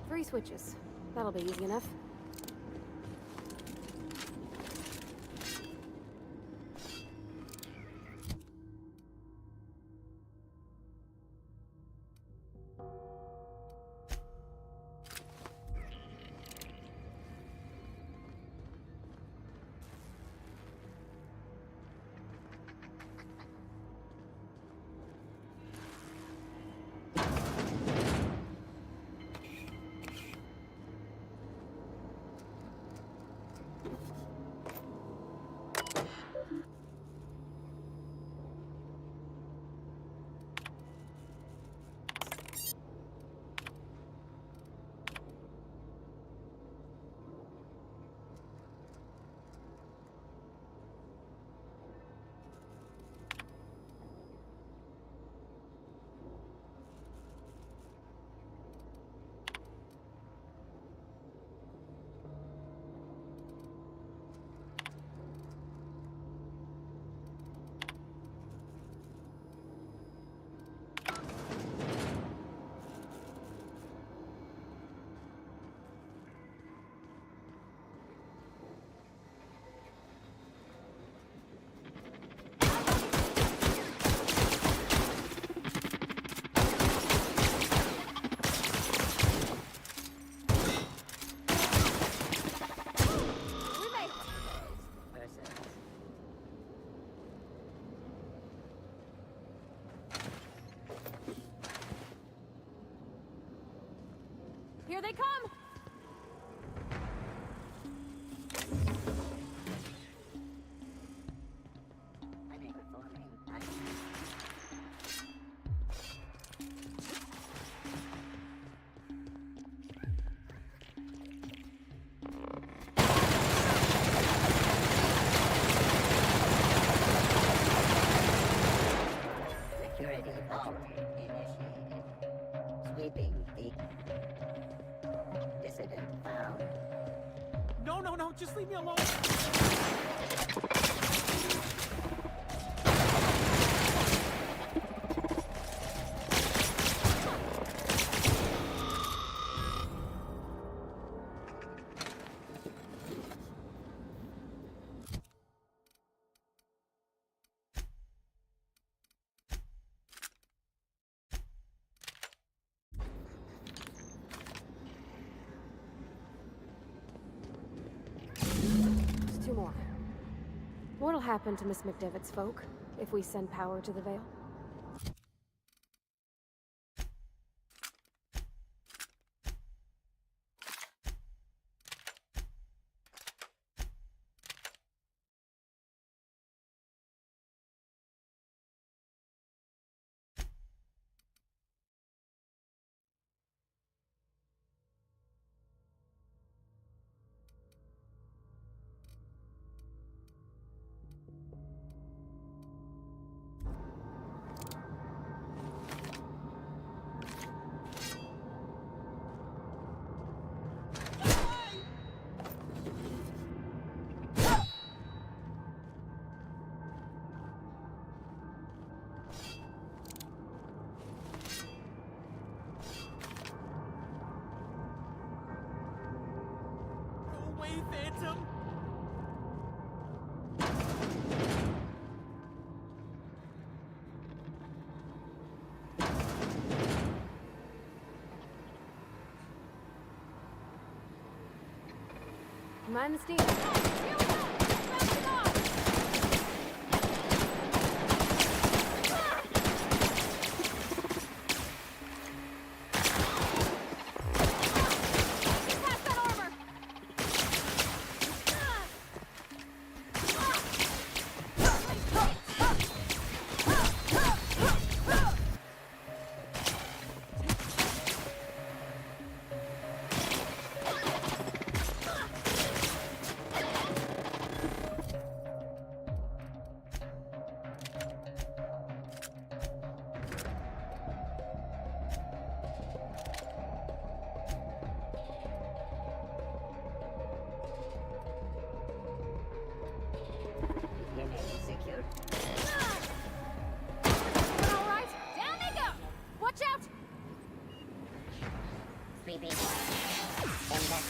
Three switches. That'll be easy enough. Here they come! Security vault initiated. Sweeping the dissident found. No, just leave me alone! What'll happen to Miss McDevitt's folk if we send power to the Vale? Phantom! Mind the steam. Here we go! Bouncing off! Pass that armor! Unit secured. All right, down they go! Watch out! Sweeping. Impact.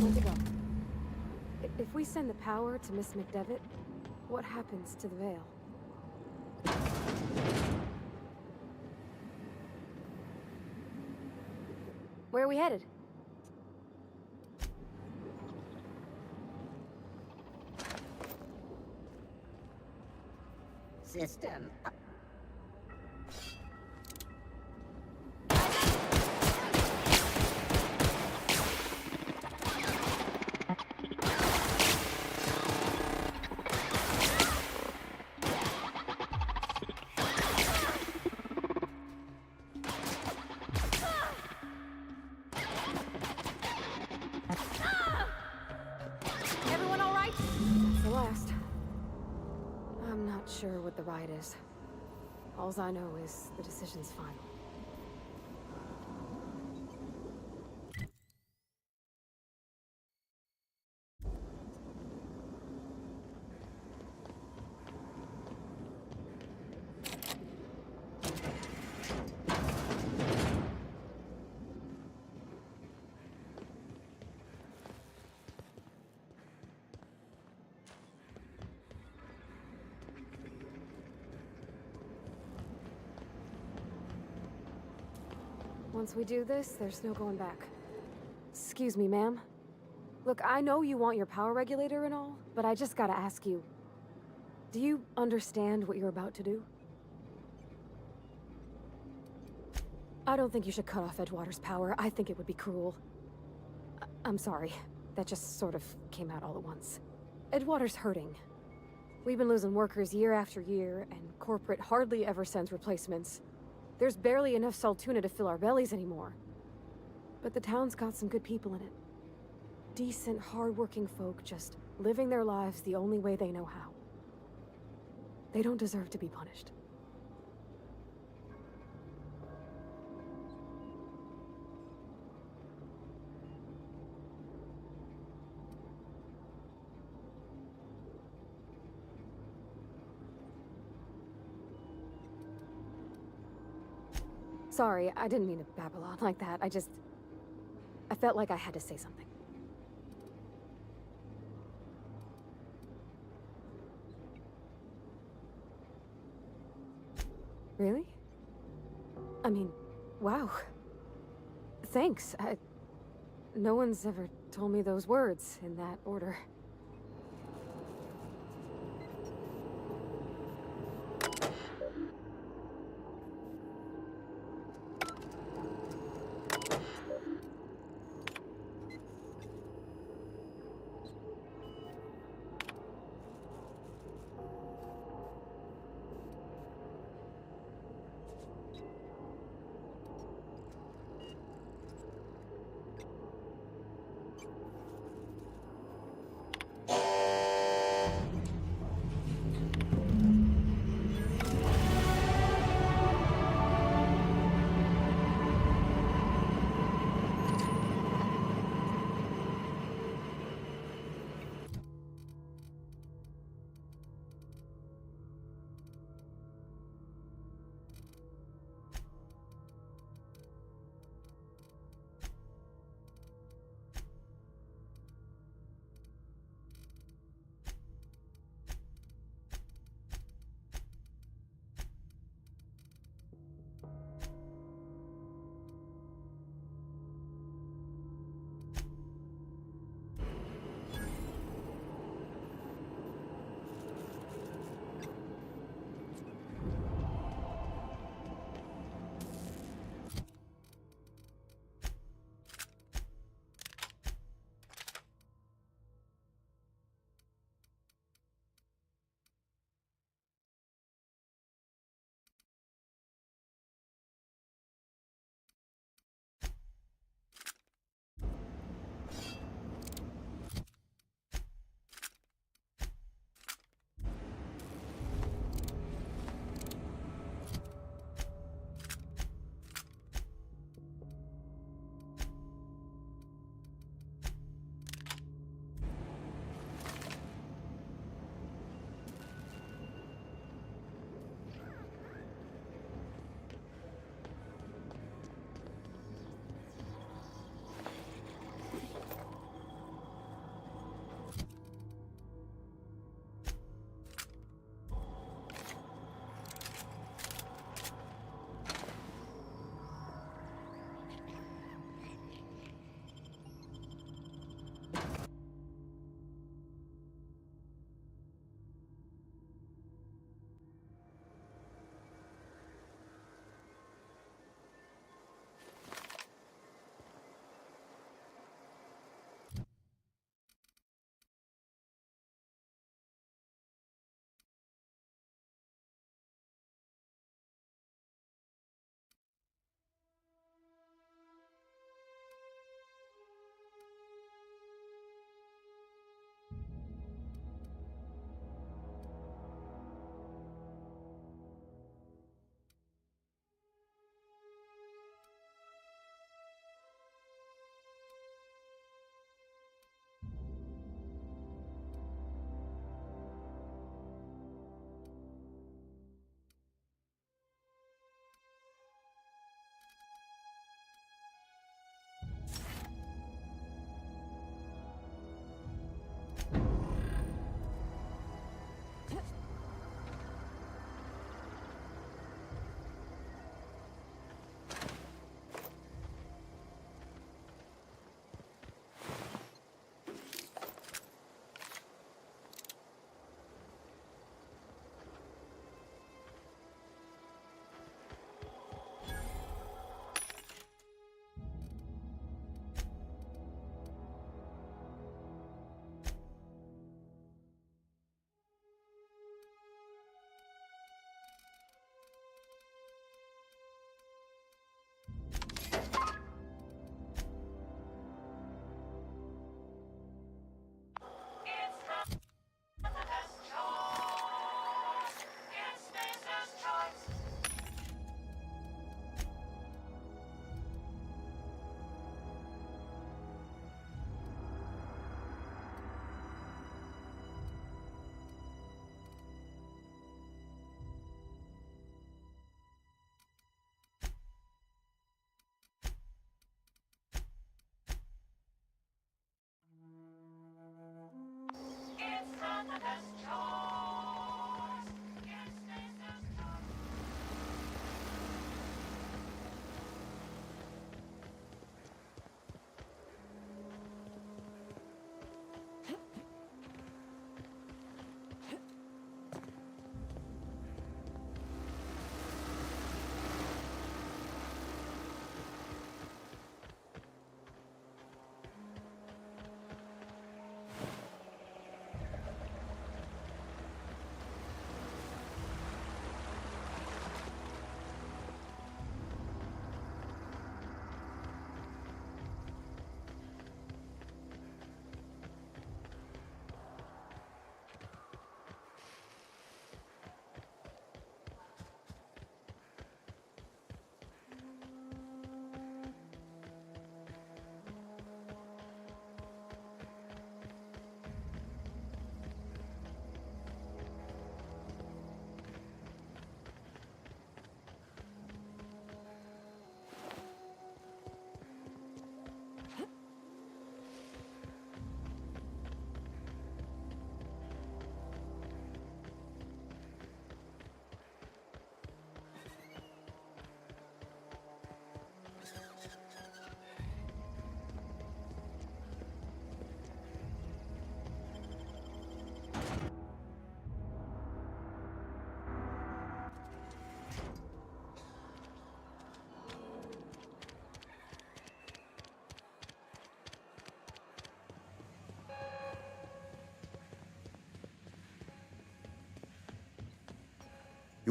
Where'd they go? If we send the power to Miss McDevitt, what happens to the Vale? Where are we headed? System. Everyone all right? That's the last. I'm not sure what the right is. Alls I know is the decision's final. Once we do this, there's no going back. Excuse me, ma'am. Look, I know you want your power regulator and all, but I just gotta ask you. Do you understand what you're about to do? I don't think you should cut off Edgewater's power. I think it would be cruel. I'm sorry. That just sort of came out all at once. Edgewater's hurting. We've been losing workers year after year, and corporate hardly ever sends replacements. There's barely enough Saltuna to fill our bellies anymore. But the town's got some good people in it. Decent, hard-working folk just living their lives the only way they know how. They don't deserve to be punished. Sorry, I didn't mean to babble on like that. I felt like I had to say something. Really? I mean, wow. Thanks. No one's ever told me those words in that order.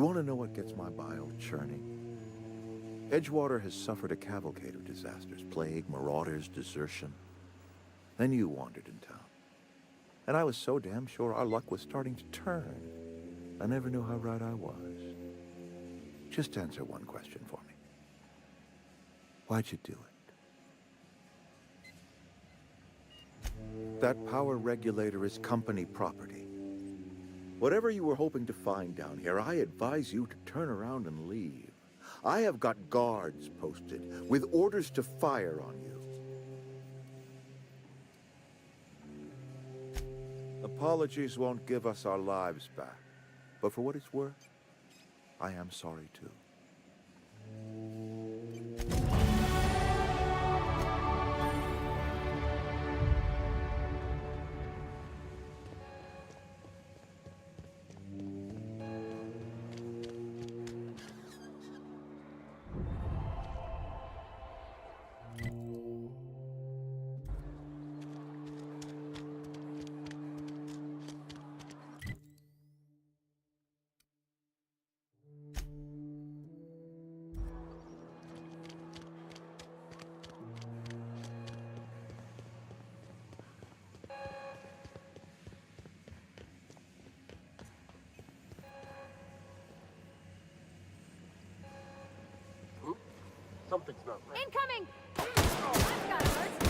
You want to know what gets my bile churning? Edgewater has suffered a cavalcade of disasters, plague, marauders, desertion. Then you wandered in town. And I was so damn sure our luck was starting to turn. I never knew how right I was. Just answer one question for me. Why'd you do it? That power regulator is company property. Whatever you were hoping to find down here, I advise you to turn around and leave. I have got guards posted with orders to fire on you. Apologies won't give us our lives back, but for what it's worth, I am sorry too. Something's not right. Incoming! I've got alerts.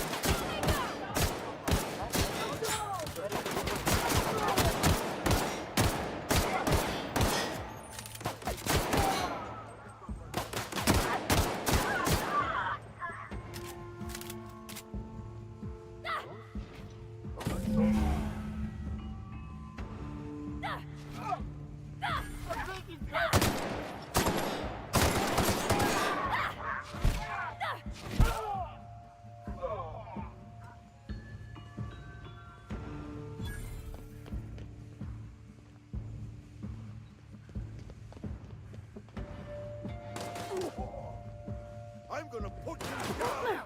I'm gonna put you down!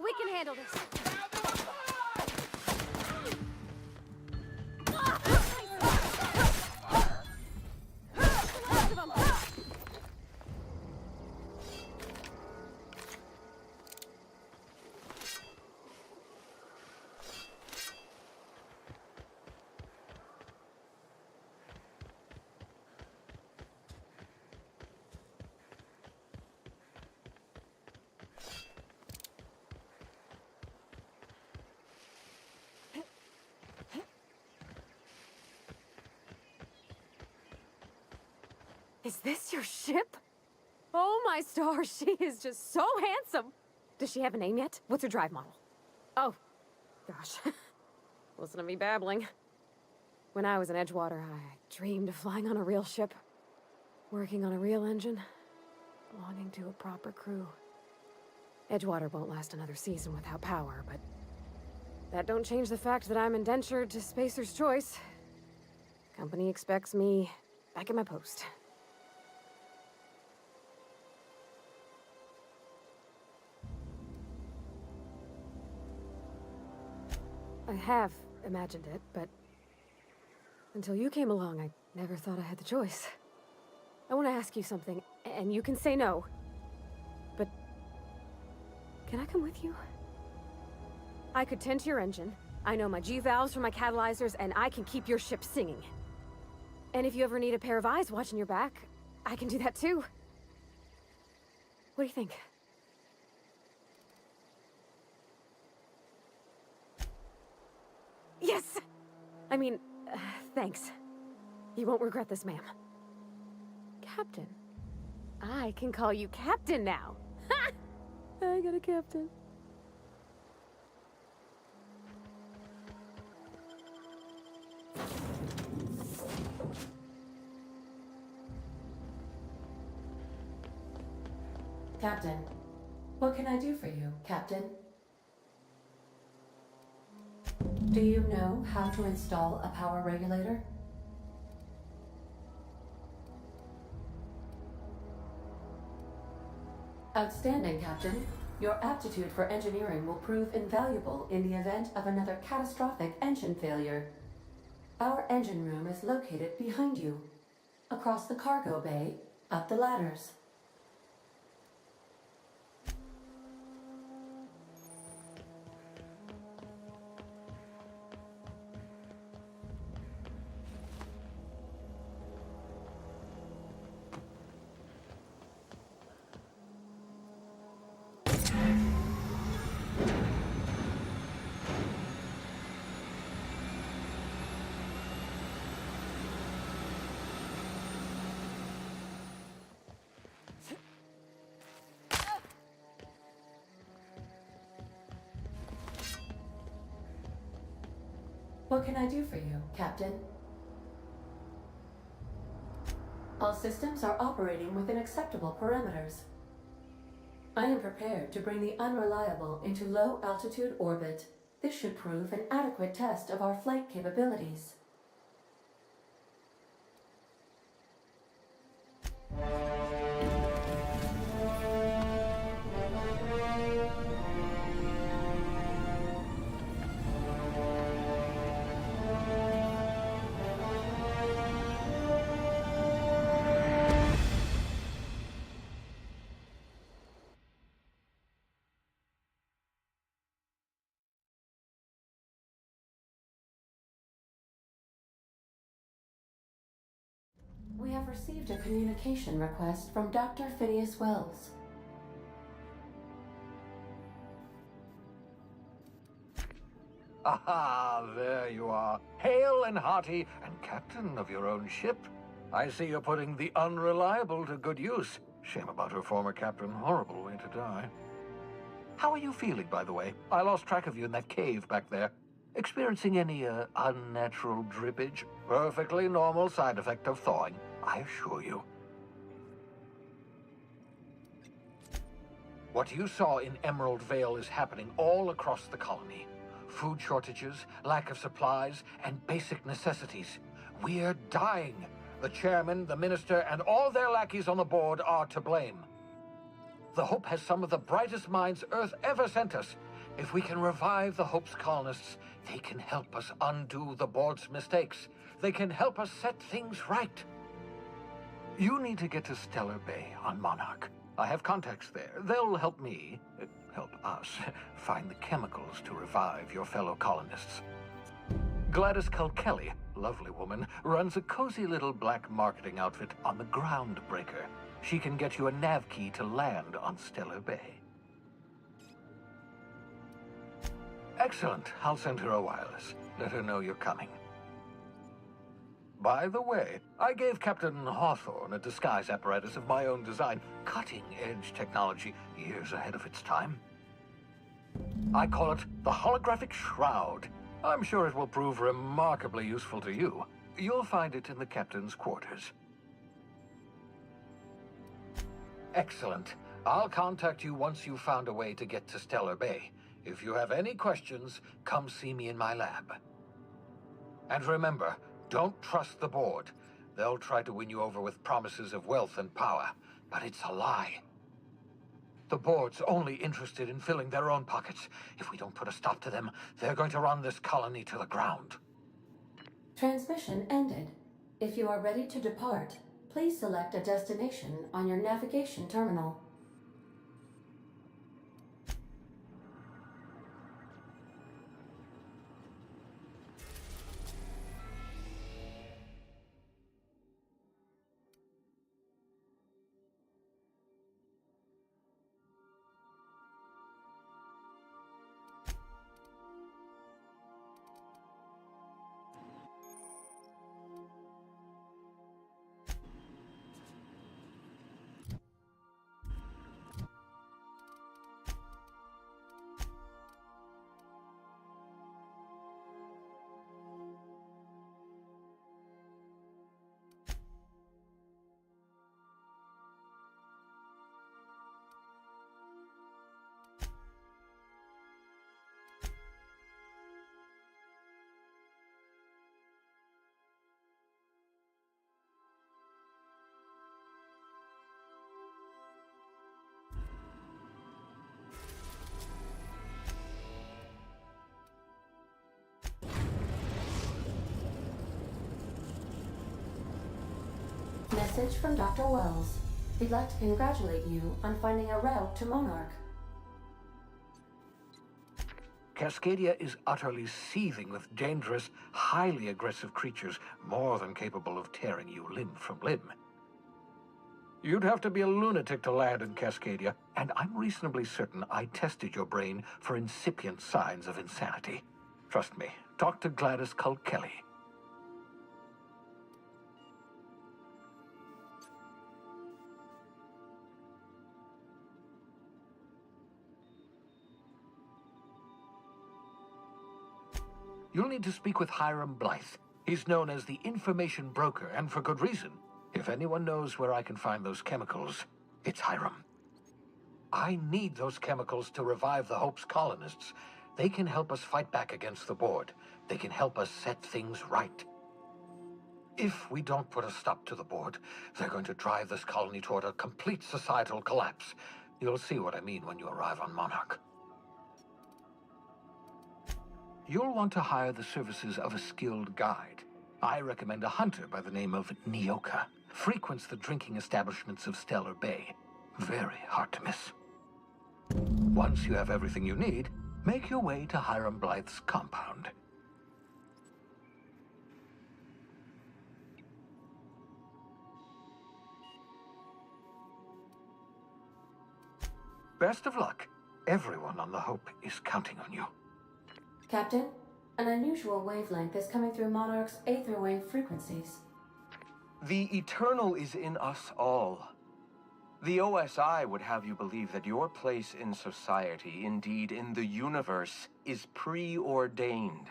We can handle this. Is this your ship? Oh my stars, she is just so handsome. Does she have a name yet? What's her drive model? Oh, gosh. Listen to me babbling. When I was in Edgewater, I dreamed of flying on a real ship, working on a real engine, belonging to a proper crew. Edgewater won't last another season without power, but that don't change the fact that I'm indentured to Spacer's Choice. Company expects me back at my post. I have imagined it, but until you came along, I never thought I had the choice. I want to ask you something, and you can say no, but can I come with you? I could tend to your engine. I know my G-valves from my catalyzers, and I can keep your ship singing. And if you ever need a pair of eyes watching your back, I can do that too. What do you think? Yes! I mean, thanks. You won't regret this, ma'am. Captain. I can call you Captain now. Ha! I got a captain. Captain, what can I do for you, Captain? Do you know how to install a power regulator? Outstanding, Captain. Your aptitude for engineering will prove invaluable in the event of another catastrophic engine failure. Our engine room is located behind you, across the cargo bay, up the ladders. What can I do for you, Captain? All systems are operating within acceptable parameters. I am prepared to bring the unreliable into low-altitude orbit. This should prove an adequate test of our flight capabilities. We have received a communication request from Dr. Phineas Wells. Aha, there you are. Hale and hearty, and captain of your own ship. I see you're putting the unreliable to good use. Shame about her former captain. Horrible way to die. How are you feeling, by the way? I lost track of you in that cave back there. Experiencing any, unnatural drippage? Perfectly normal side effect of thawing, I assure you. What you saw in Emerald Vale is happening all across the colony. Food shortages, lack of supplies, and basic necessities. We're dying. The chairman, the minister, and all their lackeys on the board are to blame. The Hope has some of the brightest minds Earth ever sent us. If we can revive the Hope's colonists, they can help us undo the board's mistakes. They can help us set things right. You need to get to Stellar Bay on Monarch. I have contacts there. They'll help me, help us, find the chemicals to revive your fellow colonists. Gladys Kilkelly, lovely woman, runs a cozy little black marketing outfit on the Groundbreaker. She can get you a nav key to land on Stellar Bay. Excellent. I'll send her a wireless. Let her know you're coming. By the way, I gave Captain Hawthorne a disguise apparatus of my own design, cutting-edge technology years ahead of its time. I call it the Holographic Shroud. I'm sure it will prove remarkably useful to you. You'll find it in the captain's quarters. Excellent. I'll contact you once you've found a way to get to Stellar Bay. If you have any questions, come see me in my lab. And remember, don't trust the board. They'll try to win you over with promises of wealth and power, but it's a lie. The board's only interested in filling their own pockets. If we don't put a stop to them, they're going to run this colony to the ground. Transmission ended. If you are ready to depart, please select a destination on your navigation terminal. Message from Dr. Wells. He'd like to congratulate you on finding a route to Monarch. Cascadia is utterly seething with dangerous, highly aggressive creatures, more than capable of tearing you limb from limb. You'd have to be a lunatic to land in Cascadia, and I'm reasonably certain I tested your brain for incipient signs of insanity. Trust me, talk to Gladys Culkelly. You'll need to speak with Hiram Blythe. He's known as the information broker, and for good reason. If anyone knows where I can find those chemicals, it's Hiram. I need those chemicals to revive the Hope's colonists. They can help us fight back against the board. They can help us set things right. If we don't put a stop to the board, they're going to drive this colony toward a complete societal collapse. You'll see what I mean when you arrive on Monarch. You'll want to hire the services of a skilled guide. I recommend a hunter by the name of Nyoka. Frequents the drinking establishments of Stellar Bay. Very hard to miss. Once you have everything you need, make your way to Hiram Blythe's compound. Best of luck. Everyone on the Hope is counting on you. Captain, an unusual wavelength is coming through Monarch's aether wave frequencies. The eternal is in us all. The OSI would have you believe that your place in society, indeed in the universe, is preordained.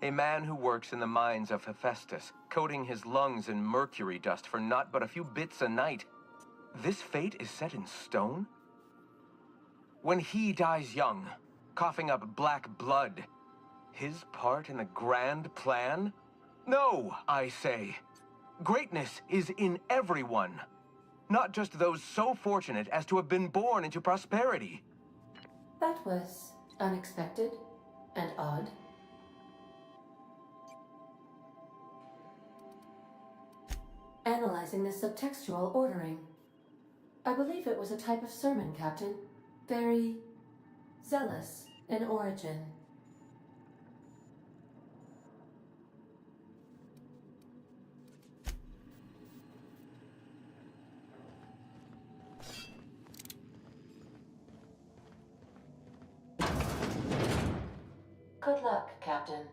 A man who works in the mines of Hephaestus, coating his lungs in mercury dust for naught but a few bits a night. This fate is set in stone? When he dies young, coughing up black blood, his part in the grand plan? No, I say. Greatness is in everyone, not just those so fortunate as to have been born into prosperity. That was unexpected and odd. Analyzing the subtextual ordering. I believe it was a type of sermon, Captain. Very zealous in origin. Good luck, Captain.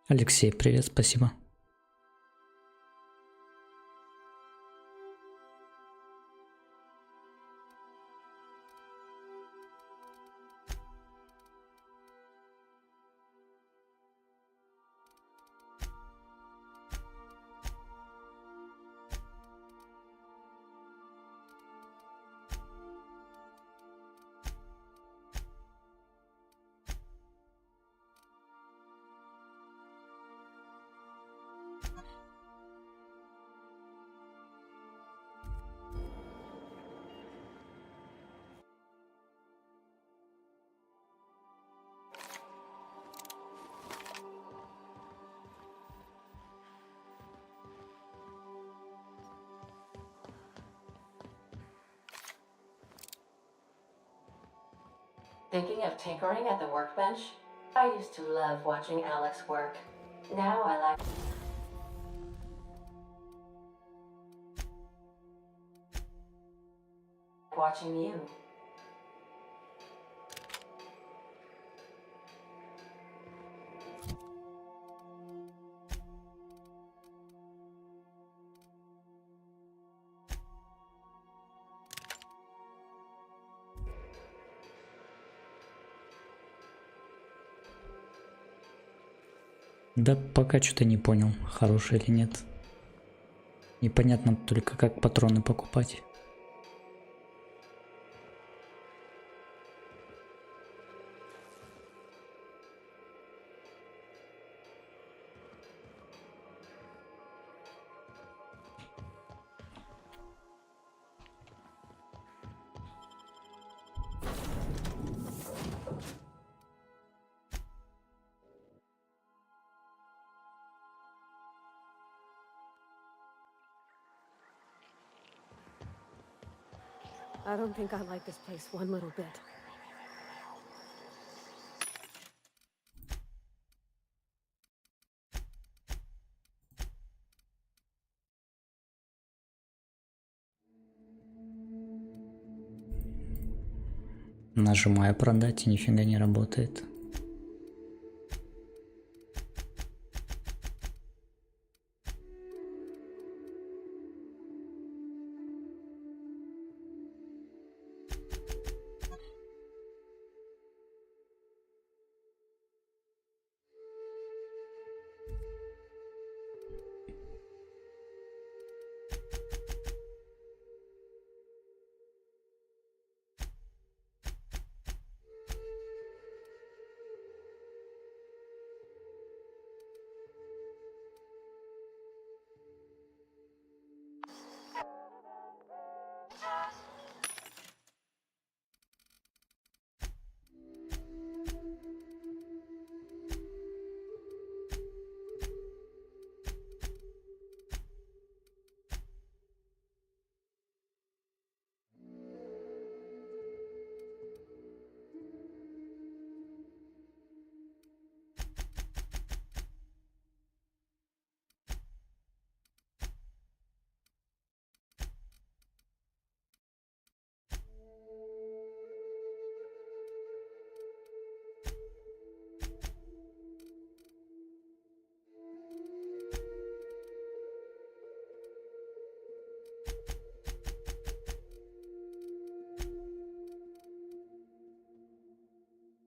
Алексей, привет, спасибо. Thinking of tinkering at the workbench? I used to love watching Alex work. Now I like watching you. Да пока что-то не понял, хороший или нет. Непонятно только, как патроны покупать. I don't think I like this place one little bit. Нажимаю продать, и нифига не работает.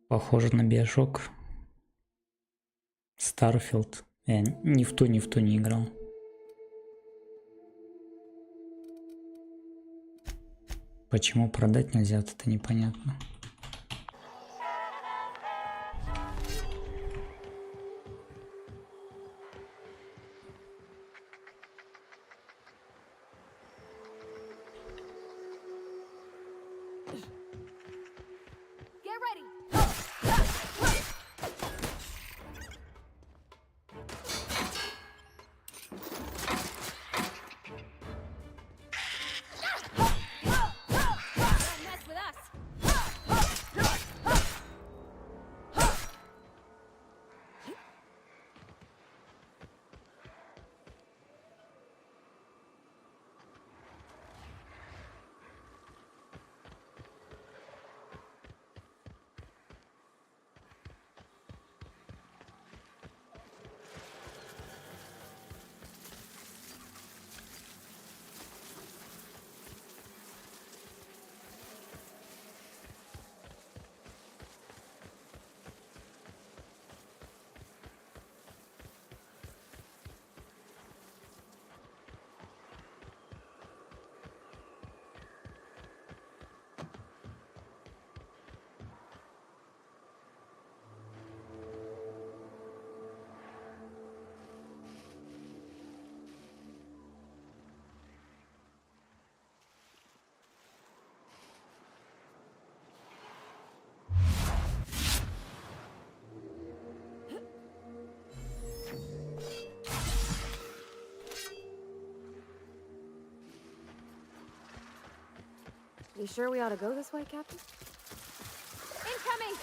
Похоже на Биошок. Старфилд. Я ни в то не играл. Почему продать нельзя, это непонятно. You sure we ought to go this way, Captain? Incoming!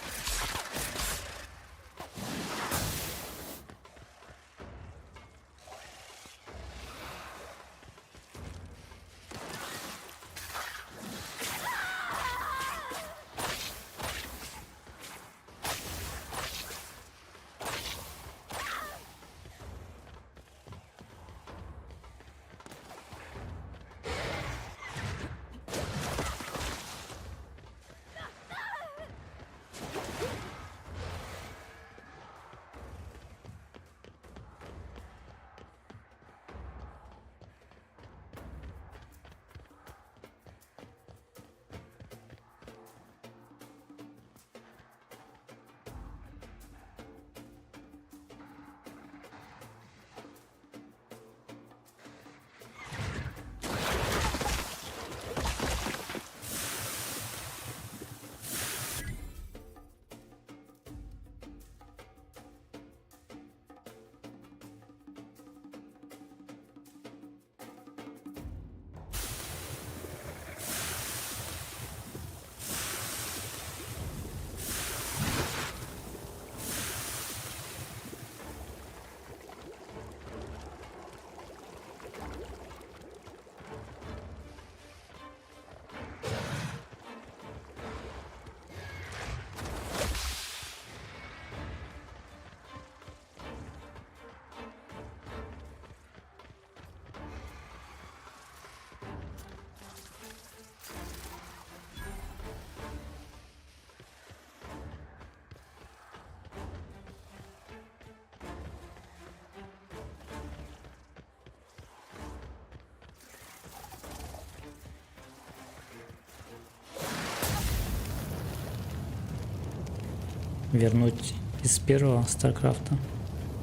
Вернуть из первого Старкрафта.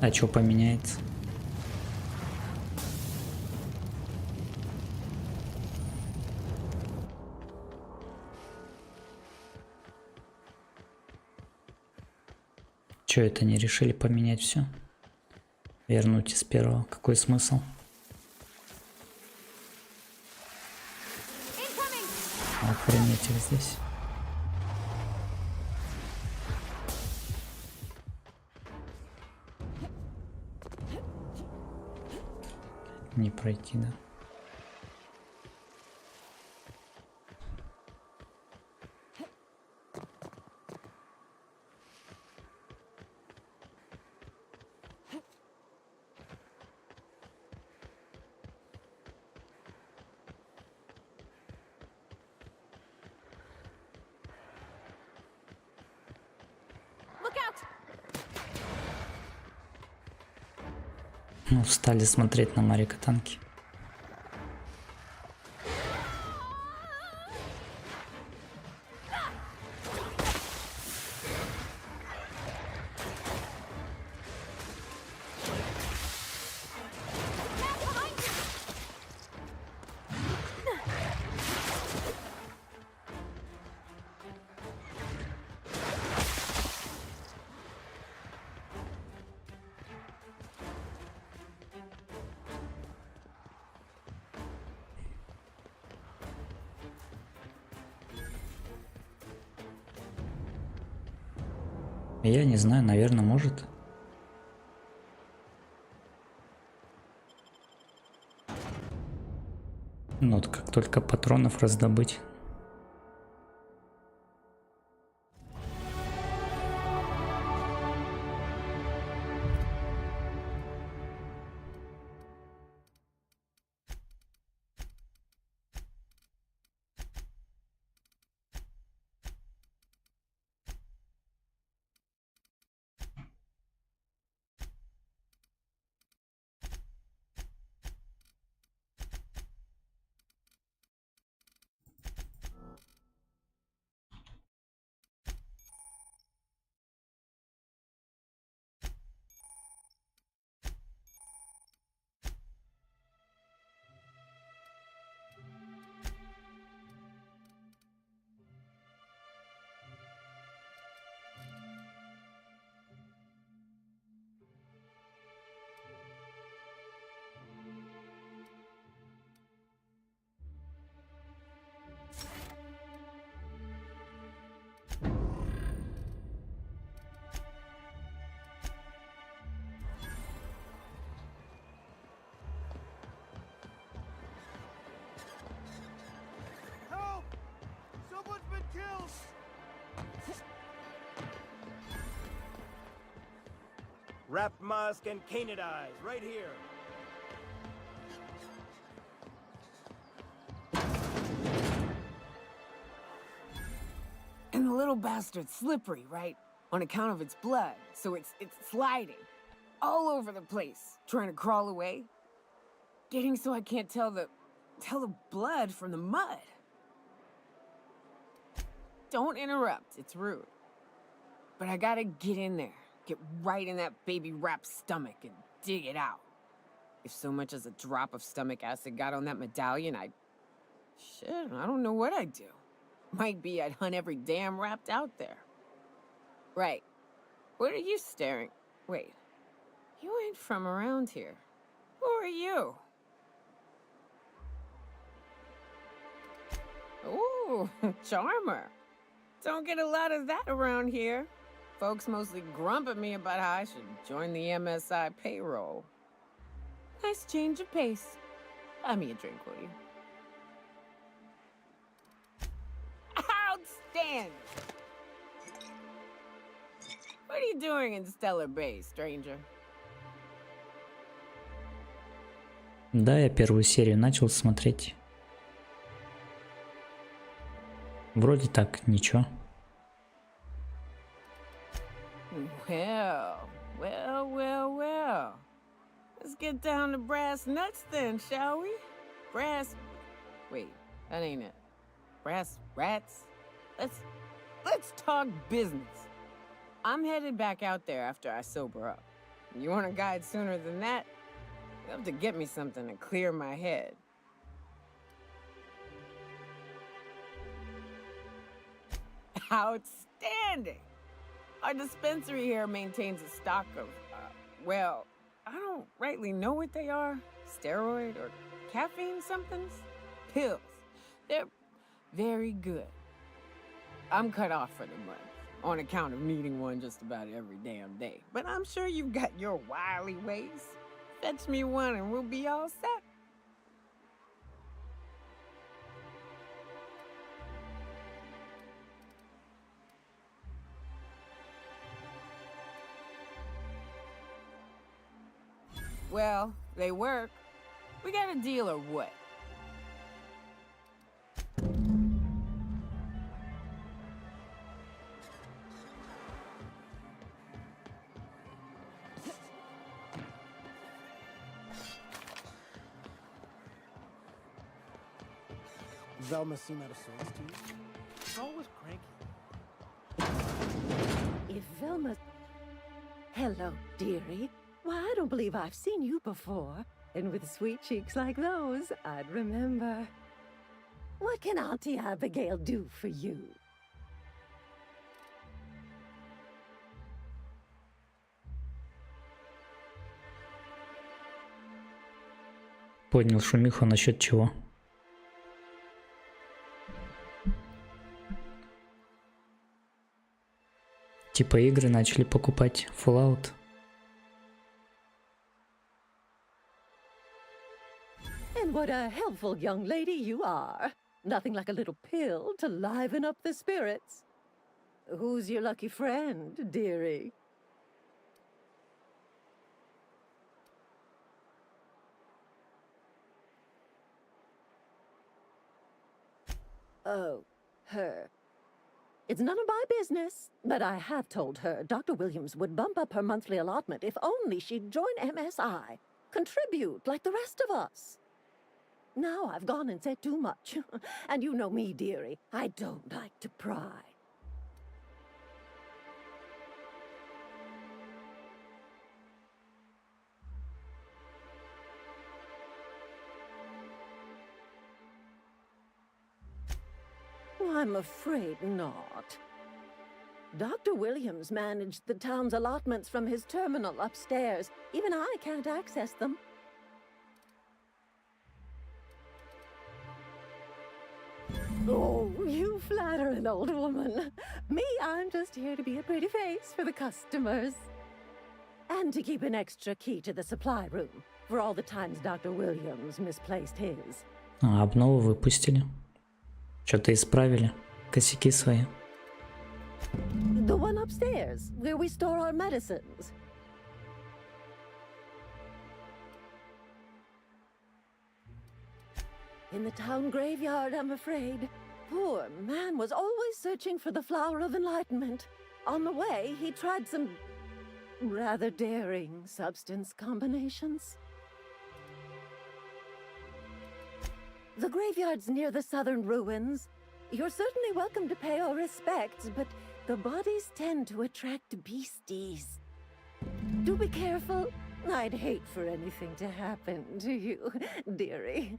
А что поменяется? Че это не решили поменять все? Вернуть из первого. Какой смысл? Охренеть их здесь. Не пройти, да? Ну, встали смотреть на Марика танки. Я не знаю, наверное, может. Ну вот как только патронов раздобыть. Help! Someone's been killed! Wrapped Musk and Canid Eyes, right here. And the little bastard's slippery, right? On account of its blood, so it's sliding. All over the place, trying to crawl away. Getting so I can't tell the blood from the mud. Don't interrupt, it's rude. But I gotta get in there, get right in that baby rap's stomach and dig it out. If so much as a drop of stomach acid got on that medallion, shit, I don't know what I'd do. Might be I'd hunt every damn Rapt out there. Right. What are you staring? Wait. You ain't from around here. Who are you? Ooh, charmer. Don't get a lot of that around here. Folks mostly grump at me about how I should join the MSI payroll. Nice change of pace. Buy me a drink, will you? Outstanding! What are you doing in Stellar Bay, stranger? Да, я первую серию начал смотреть. Вроде так, ничего. Well. Let's get down to brass nuts then, shall we? Wait, that ain't it. Brass rats? Let's talk business. I'm headed back out there after I sober up. You want a guide sooner than that? You have to get me something to clear my head. Outstanding! Our dispensary here maintains a stock of, well, I don't rightly know what they are. Steroid or caffeine somethings? Pills. They're very good. I'm cut off for the month, on account of needing one just about every damn day. But I'm sure you've got your wily ways. Fetch me one and we'll be all set. Well, they work. We got a deal or what? Velma seem out of sorts to you? She's always cranky. If Velma... Hello, dearie. Why, I don't believe I've seen you before. And with sweet cheeks like those, I'd remember. What can Auntie Abigail do for you? Поднял шумиху насчет чего? Типа игры начали покупать Fallout. And what a helpful young lady you are. Nothing like a little pill to liven up the spirits. Who's your lucky friend, dearie? Oh, her. It's none of my business, but I have told her Dr. Williams would bump up her monthly allotment if only she'd join MSI. Contribute like the rest of us. Now I've gone and said too much. And you know me, dearie. I don't like to pry. I'm afraid not. Dr. Williams managed the town's allotments from his terminal upstairs. Even I can't access them. Oh, you flatter an old woman. Me, I'm just here to be a pretty face for the customers. And to keep an extra key to the supply room for all the times Dr. Williams misplaced his. А, обнову выпустили. Что-то исправили. Косяки свои. The one upstairs, where we store our medicines. In the town graveyard, I'm afraid. Poor man was always searching for the flower of enlightenment. On the way, he tried some rather daring substance combinations. The graveyard's near the southern ruins. You're certainly welcome to pay our respects, but the bodies tend to attract beasties. Do be careful. I'd hate for anything to happen to you, dearie.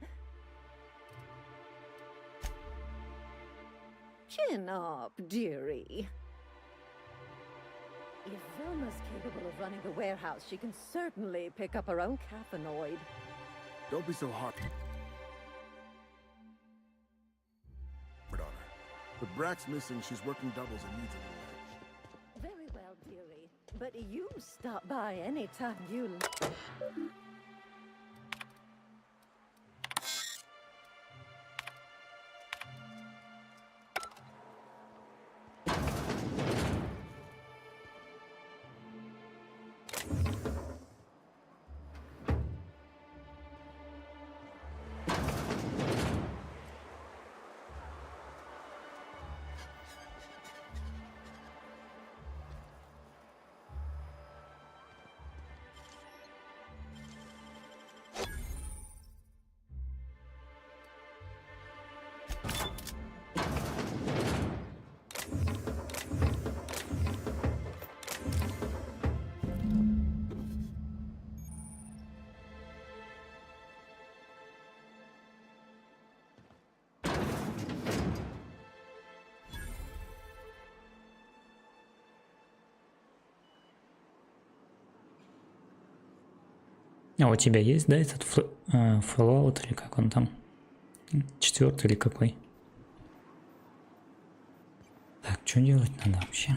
Chin up, dearie. If Velma's capable of running the warehouse, she can certainly pick up her own caffeinoid. Don't be so hard. With Brack's missing, she's working doubles and needs a little help. Very well, dearie. But you stop by anytime you... А у тебя есть, да, этот Fallout или как он там? 4 или какой? Так, что делать надо вообще?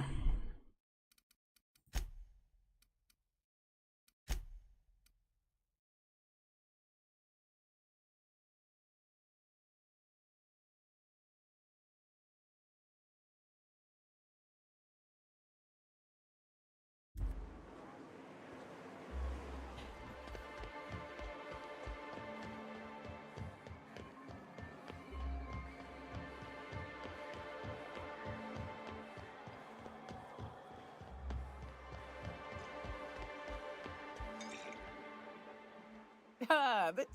The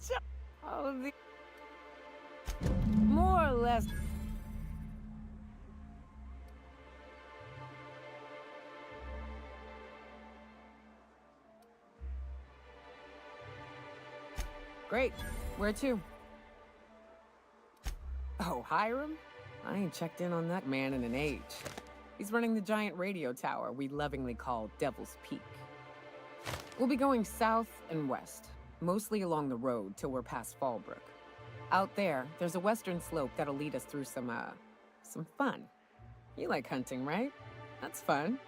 oh, more or less. Great. Where to? Oh, Hiram? I ain't checked in on that man in an age. He's running the giant radio tower we lovingly call Devil's Peak. We'll be going south and west, mostly along the road till we're past Fallbrook. Out there, there's a western slope that'll lead us through some fun. You like hunting, right? That's fun.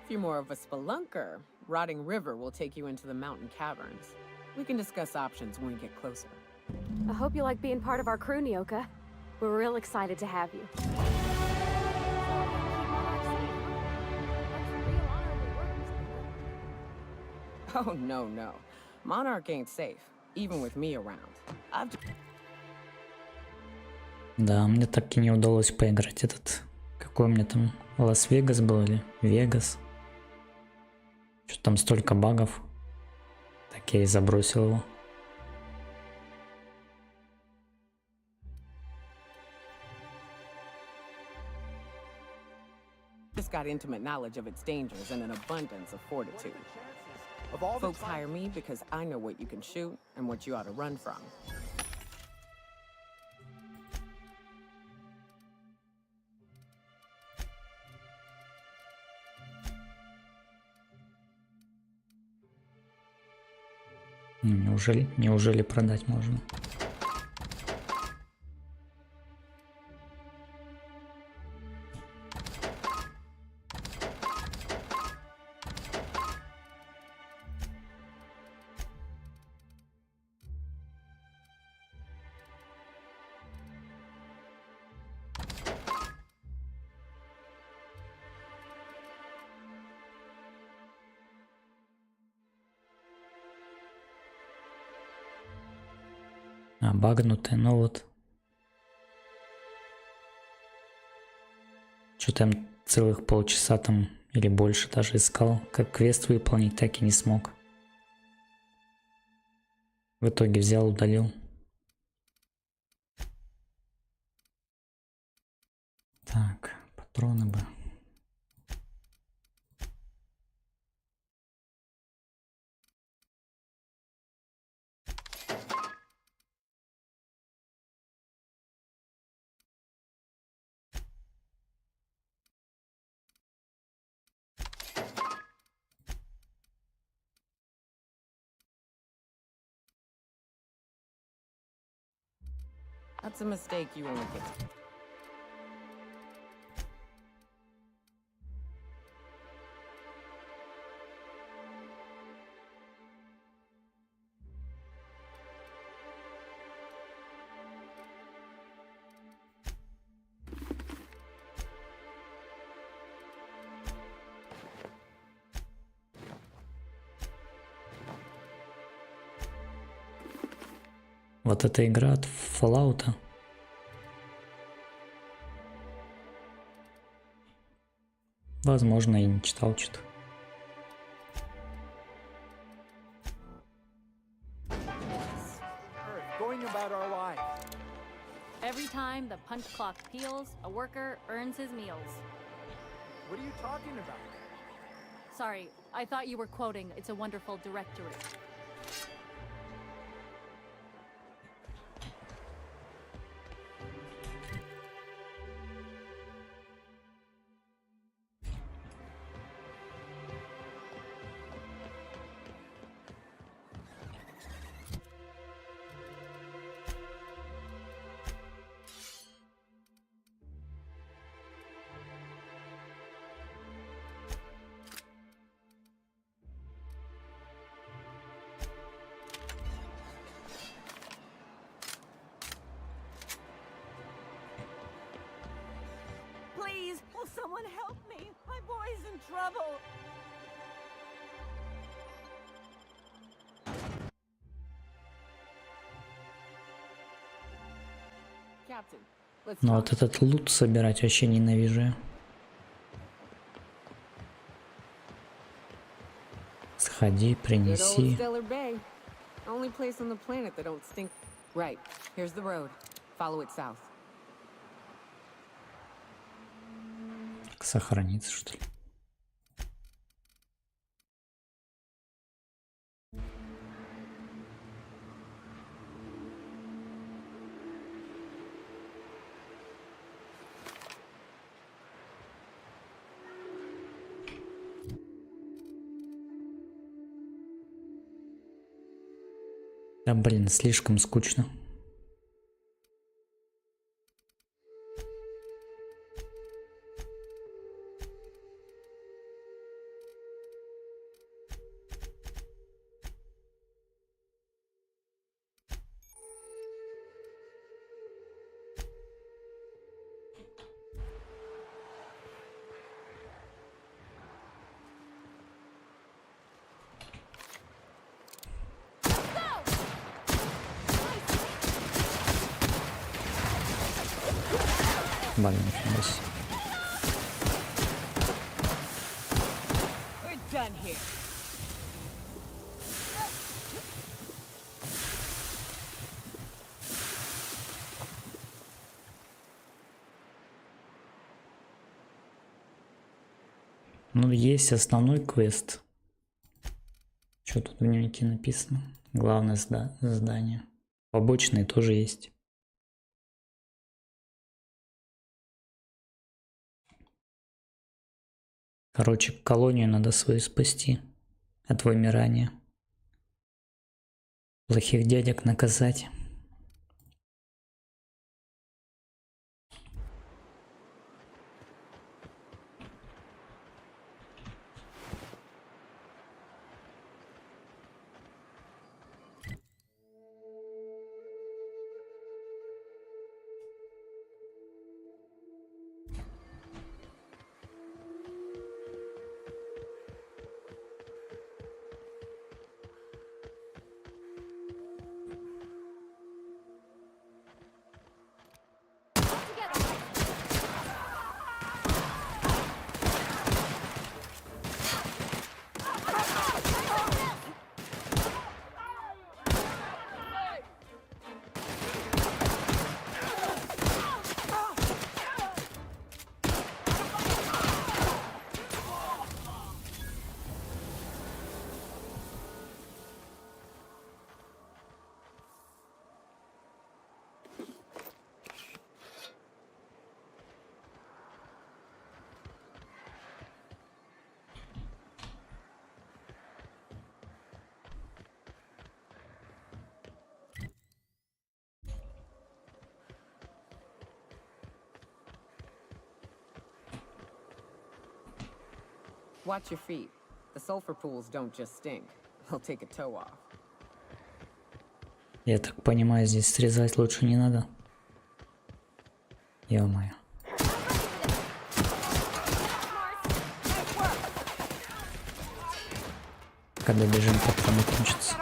If you're more of a spelunker, Rotting River will take you into the mountain caverns. We can discuss options when we get closer. I hope you like being part of our crew, Nyoka. We're real excited to have you. Oh, no. Monarch ain't safe, even with me around. Да, мне так и не удалось поиграть этот... Какой у меня там? Лас-Вегас был или Вегас? Что там столько багов. Так я и забросил его. Just got intimate knowledge of its dangers and an abundance of fortitude. Folks hire me because I know what you can shoot and what you ought to run from. Неужели продать можно? Багнутые, ну вот. Что-то я целых полчаса там или больше даже искал, как квест выполнить, так и не смог. В итоге взял, удалил. Так, патроны бы. That's a mistake you only get. Вот эта игра от Fallout. Возможно, и не читал что-то. Every time the punch clock peals, a worker earns his meals. What are you talking about? Sorry, I thought you were quoting It's a Wonderful Directory. Will someone help me? My boy's in trouble. Captain, let's Но talk. вот этот лут собирать вообще ненавижу я. Сходи, Good old принеси. Stellar Bay. Only place on the planet that don't stink. Right. Here's the road. Follow it south. Сохраниться, что ли? Да блин, слишком скучно. Блин, нифига себе. We're done here. Ну, есть основной квест. Что тут в дневнике написано? Главное здание. Побочные тоже есть. Короче, колонию надо свою спасти от вымирания. Плохих дядек наказать. Watch your feet. The sulfur pools don't just stink. They'll take a toe off. Я так понимаю, здесь срезать лучше не надо. Ё-моё. Когда бежим, патроны кончатся.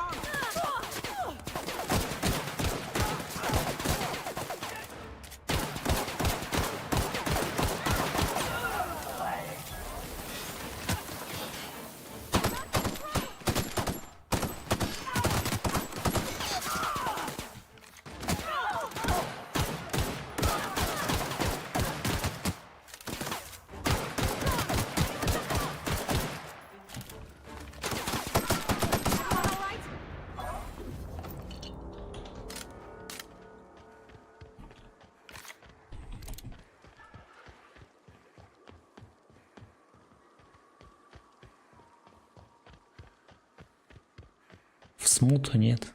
В смуту нет.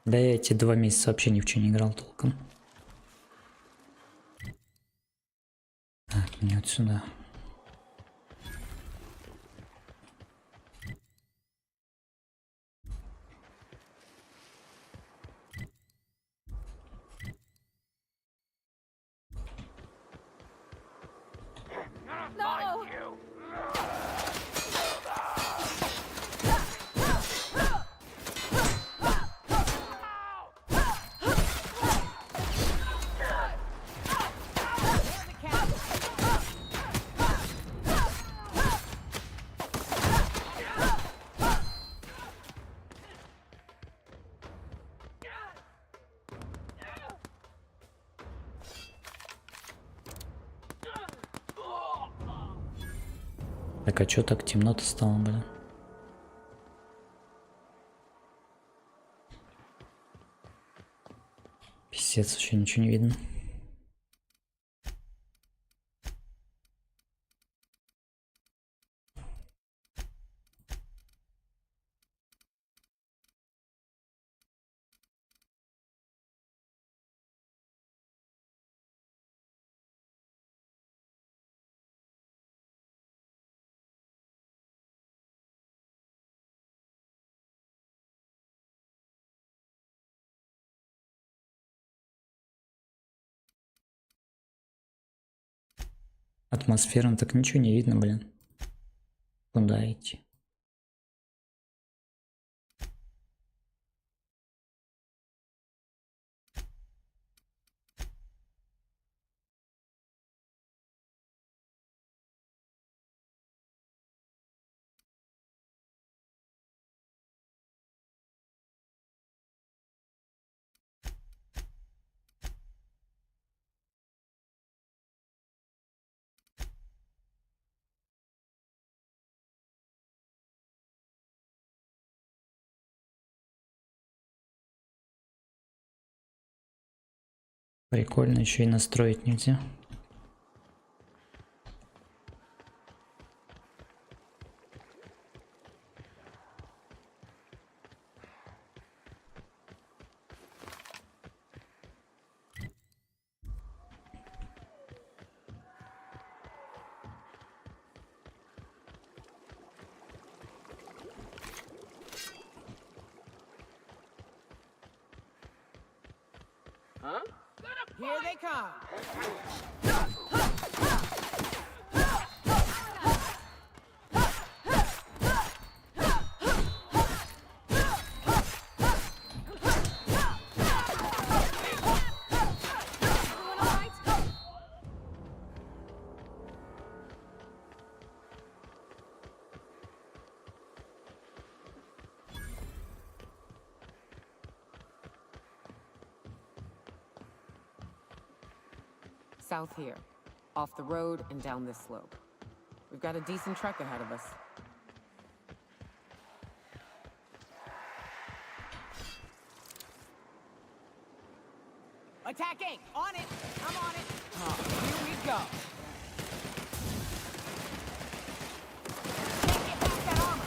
Да я эти 2 месяца вообще ни в чем не играл толком. Так, мне вот сюда. Так, а чё так темно-то стало, блин? Пиздец, вообще ничего не видно. Атмосферно так ничего не видно, блин. Куда идти? Прикольно, еще и настроить нельзя. Huh? Here they come. South here. Off the road and down this slope. We've got a decent trek ahead of us. Attacking! On it! I'm on it! Oh, here we go! Can't get past that armor!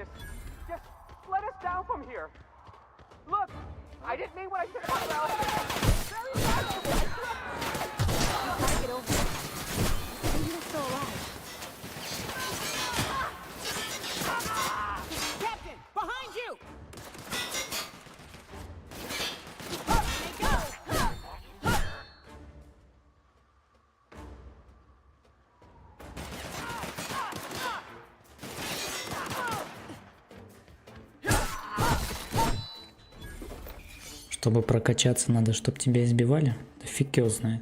this. Just let us down from here. Look, I didn't mean what I said about Very possible. Gotta get over it. Maybe you're still alive. Captain, behind you! Чтобы прокачаться, надо, чтобы тебя избивали? Да фиг его знает.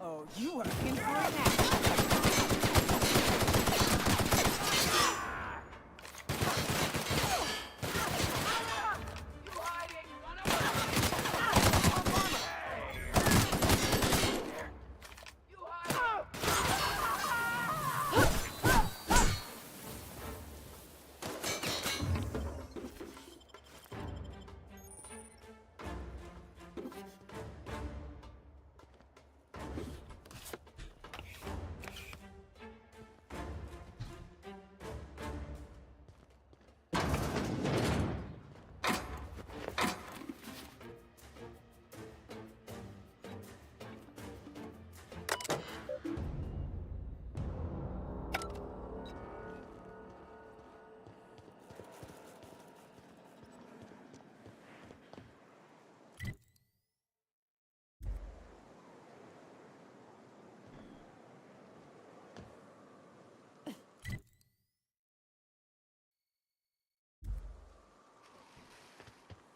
Oh, you are in for it now.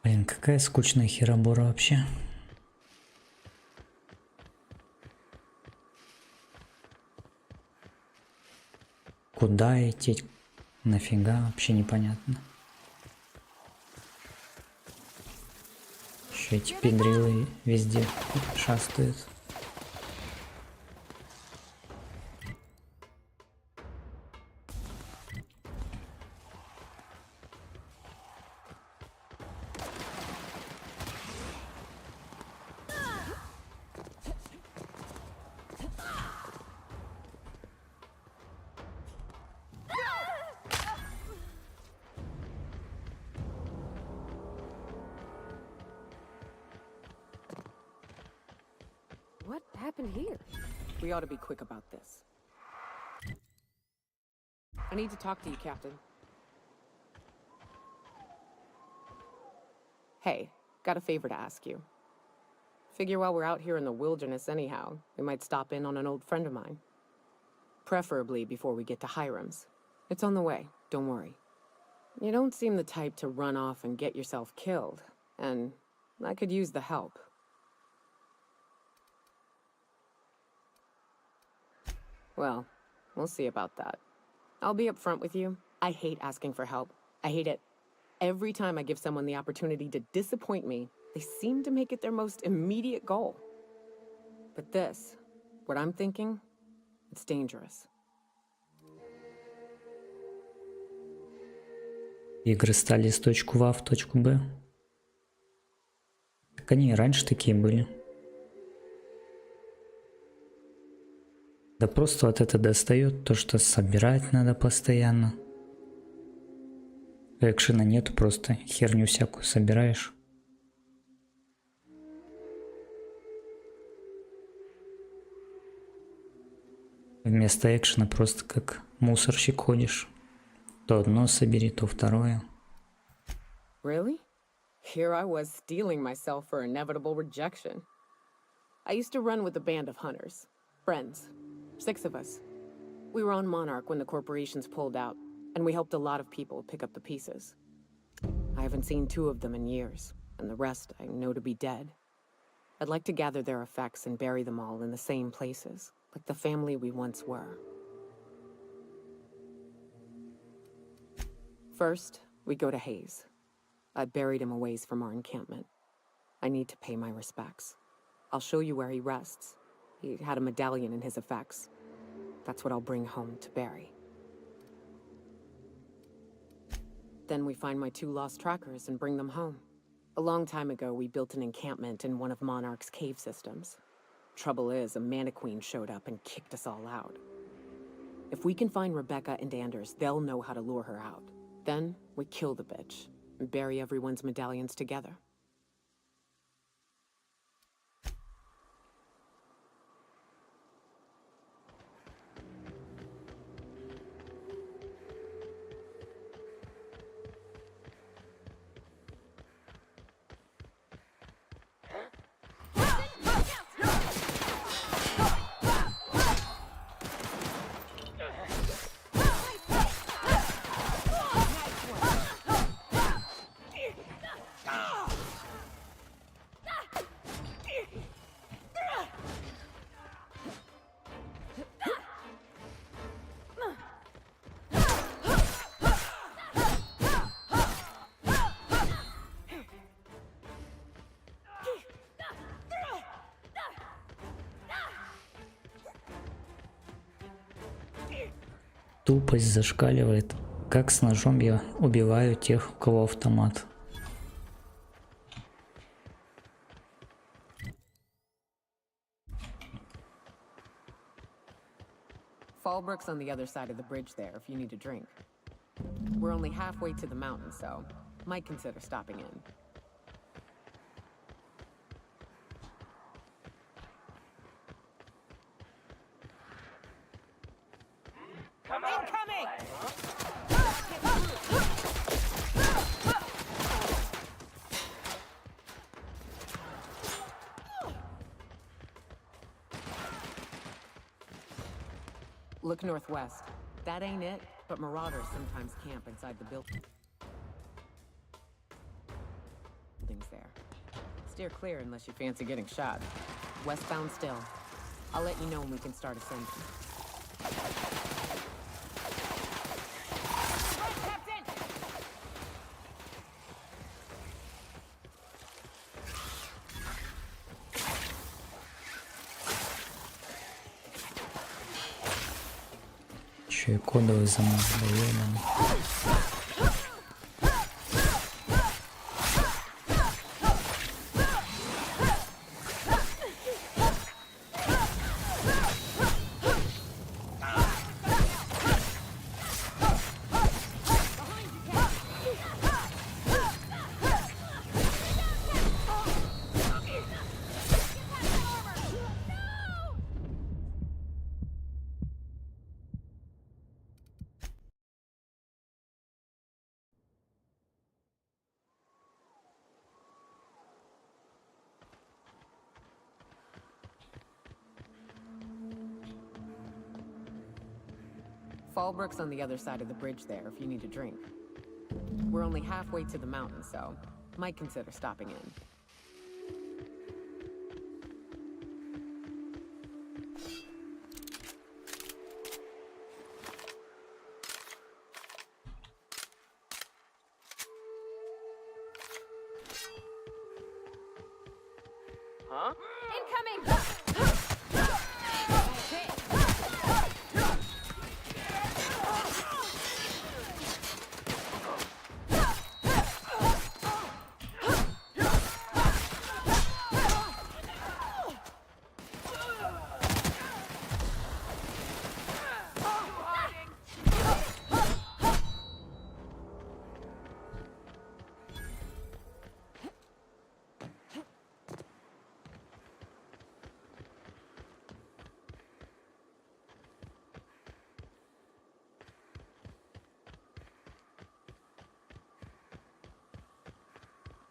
Блин, какая скучная херобора вообще. Куда идти? Нафига? Вообще непонятно. Еще эти педрилы везде шастают. What happened here? We ought to be quick about this. I need to talk to you, Captain. Hey, got a favor to ask you. Figure while we're out here in the wilderness anyhow, we might stop in on an old friend of mine. Preferably before we get to Hiram's. It's on the way, don't worry. You don't seem the type to run off and get yourself killed, and I could use the help. Well, we'll see about that. I'll be upfront with you. I hate asking for help. I hate it. Every time I give someone the opportunity to disappoint me, they seem to make it their most immediate goal. But this, what I'm thinking, it's dangerous. Игры стали с точку А в точку Б. Так они и раньше такие были. Да просто вот это достает, то что собирать надо постоянно. Экшена нету, просто херню всякую собираешь. Вместо экшена просто как мусорщик ходишь. То одно собери, то второе. Really? Here I was steeling myself for inevitable rejection. I used to run with a band of hunters. Friends. 6 of us. We were on Monarch when the corporations pulled out, and we helped a lot of people pick up the pieces. I haven't seen 2 of them in years, and the rest I know to be dead. I'd like to gather their effects and bury them all in the same places, like the family we once were. First, we go to Hayes. I buried him a ways from our encampment. I need to pay my respects. I'll show you where he rests. He had a medallion in his effects. That's what I'll bring home to Barry. Then we find my 2 lost trackers and bring them home. A long time ago, we built an encampment in one of Monarch's cave systems. Trouble is, a Mantiqueen showed up and kicked us all out. If we can find Rebecca and Anders, they'll know how to lure her out. Then, we kill the bitch and bury everyone's medallions together. Тупость зашкаливает. Как с ножом я убиваю тех, у кого автомат. Fallbrook's on the other side of the bridge there if you need a drink. We're only halfway to the mountain, so might consider stopping in. Look northwest. That ain't it, but marauders sometimes camp inside the buildings there. Steer clear unless you fancy getting shot. Westbound still. I'll let you know when we can start ascending. Еще и кодовый замок доедем. Fallbrook's on the other side of the bridge there if you need a drink. We're only halfway to the mountain, so might consider stopping in. Huh? Incoming!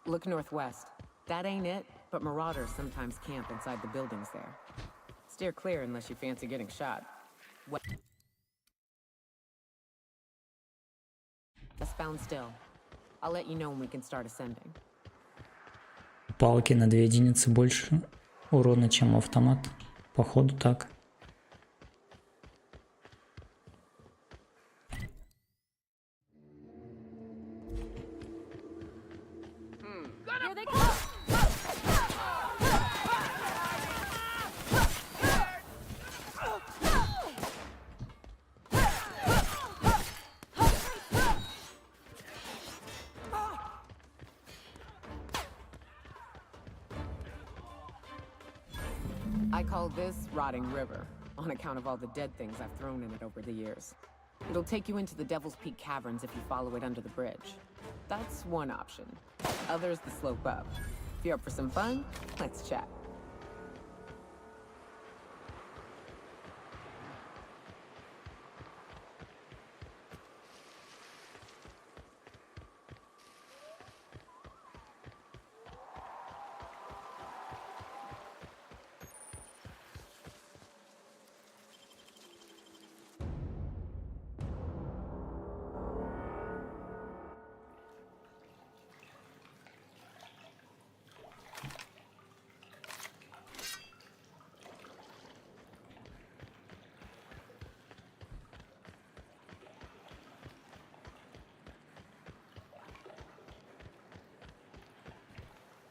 Look northwest. That ain't it, but marauders sometimes camp inside the buildings there. Steer clear unless you fancy getting shot. Westbound still. I'll let you know when we can start ascending. Палки на 2 единицы больше урона, чем автомат. Походу так. Here they come! I call this Rotting River, on account of all the dead things I've thrown in it over the years. It'll take you into the Devil's Peak Caverns if you follow it under the bridge. That's one option. Other's the slope up. If you're up for some fun, let's chat.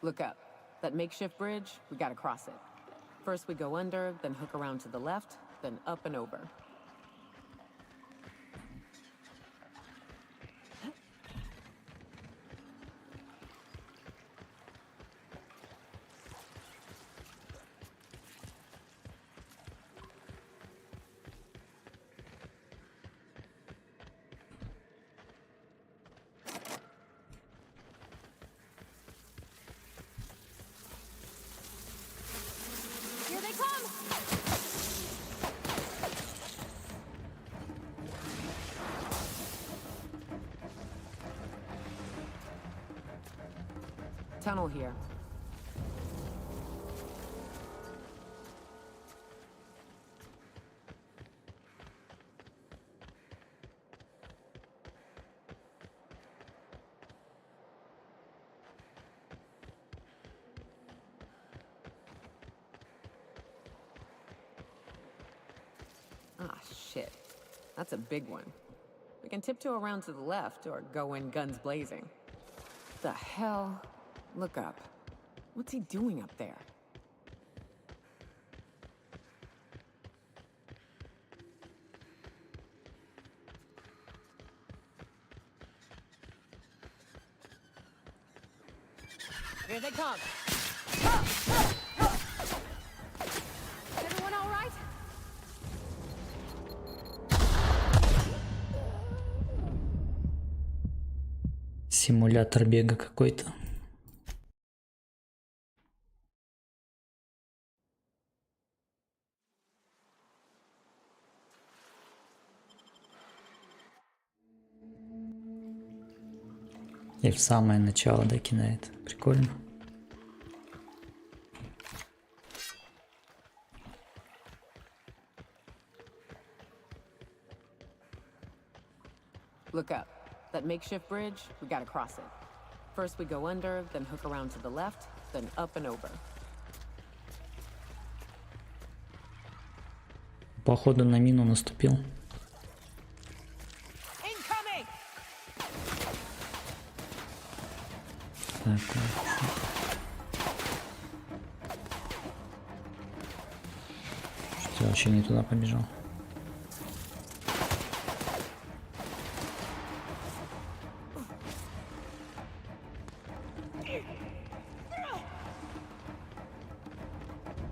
Look up. That makeshift bridge, we gotta cross it. First we go under, then hook around to the left, then up and over. Here they come! Tunnel here. Ah, shit. That's a big one. We can tiptoe around to the left or go in guns blazing. The hell? Look up. What's he doing up there? Here they come! Everyone all right? Симулятор бега какой-то. И в самое начало докидает. Прикольно. Look up. That makeshift bridge, we gotta cross it. First we go under, then hook around to the left, then up and over. Походу на мину наступил. Так, что вообще не туда побежал.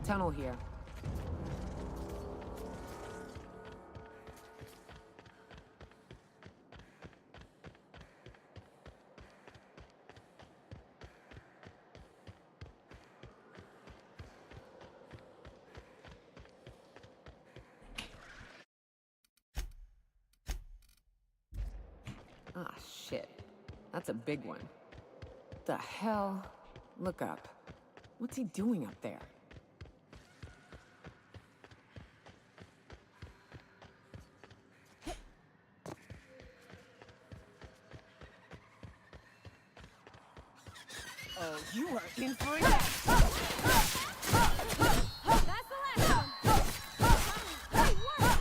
Tunnel here. Ah, shit. That's a big one. The hell? Look up. What's he doing up there? Oh, you are in for it. That's the last one! Hey, work!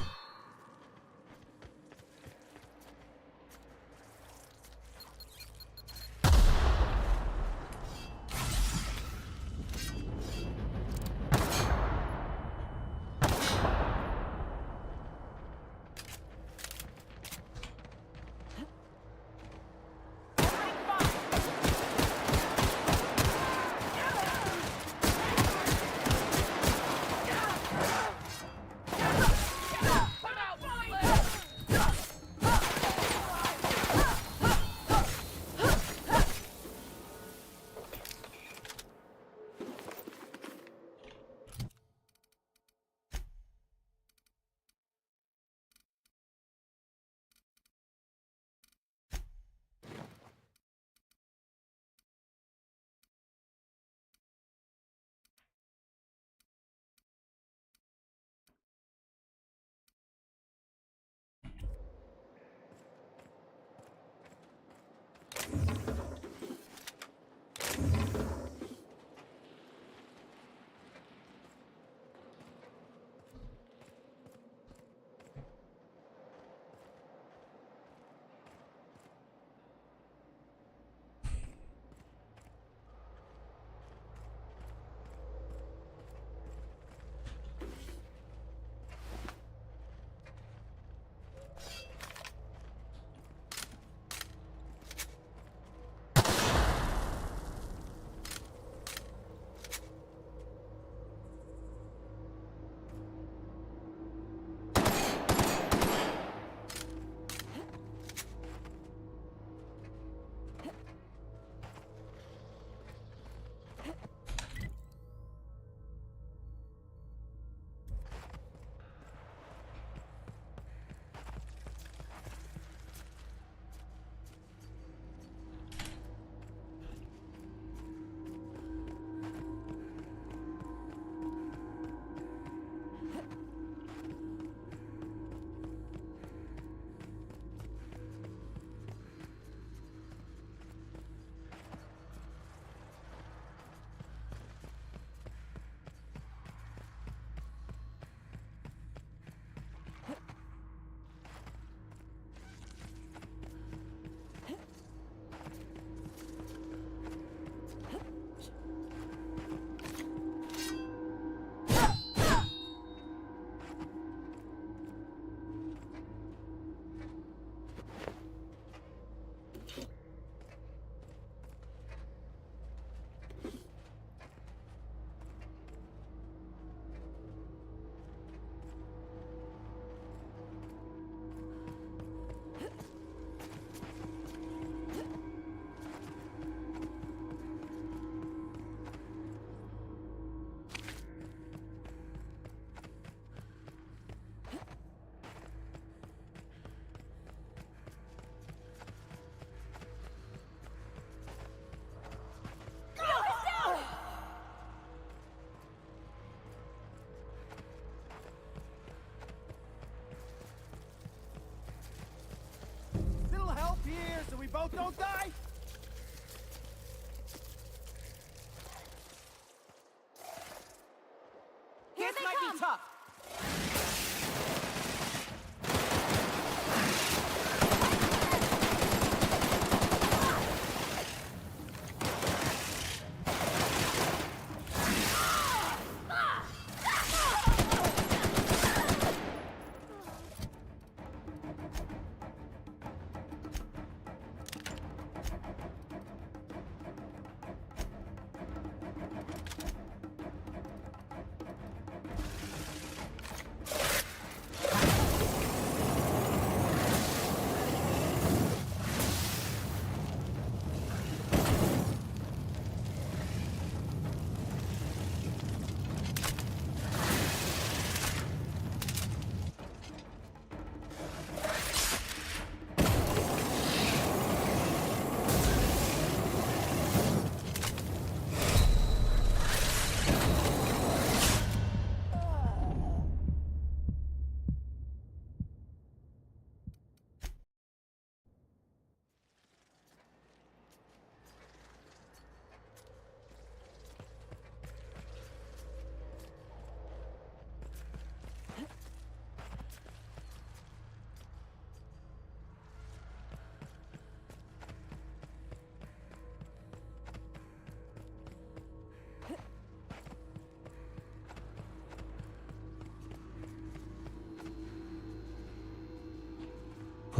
both don't die? This might be tough.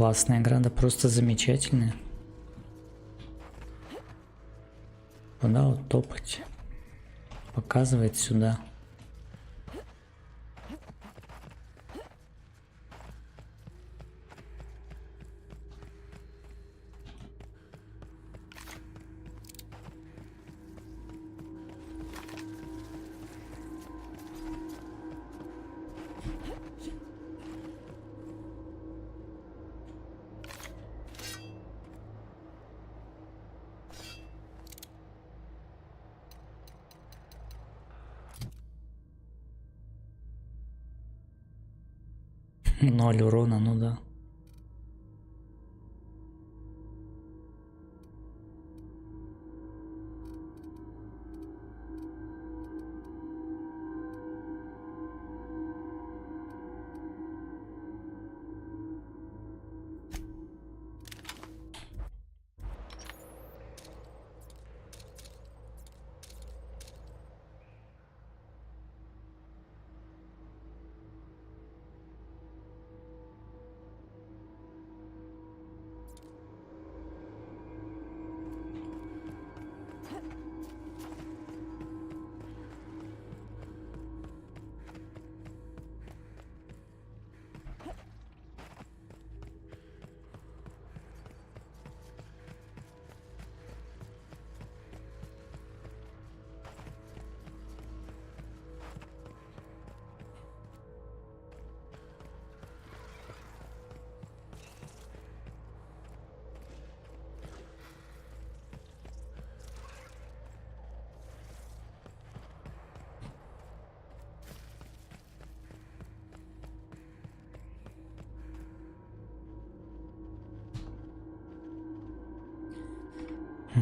Классная игра, да просто замечательная. Куда вот топать? Показывает сюда. Ноль урона, ну да.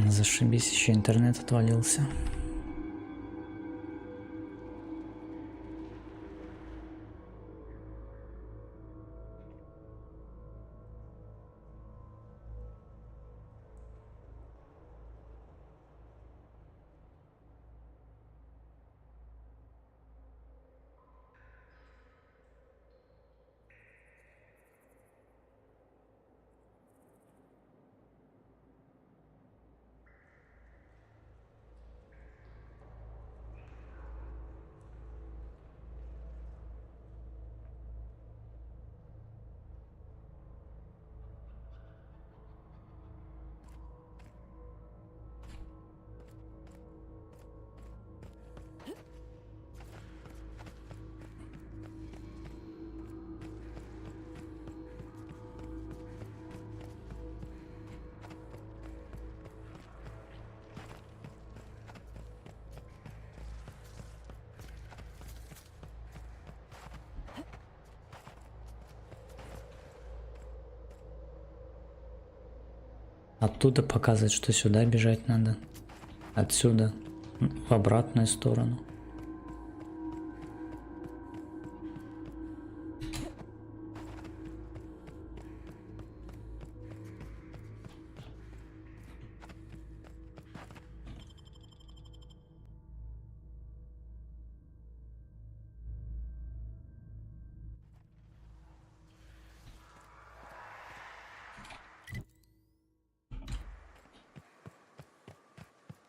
Зашибись, еще интернет отвалился. Оттуда показывает, что сюда бежать надо. Отсюда в обратную сторону.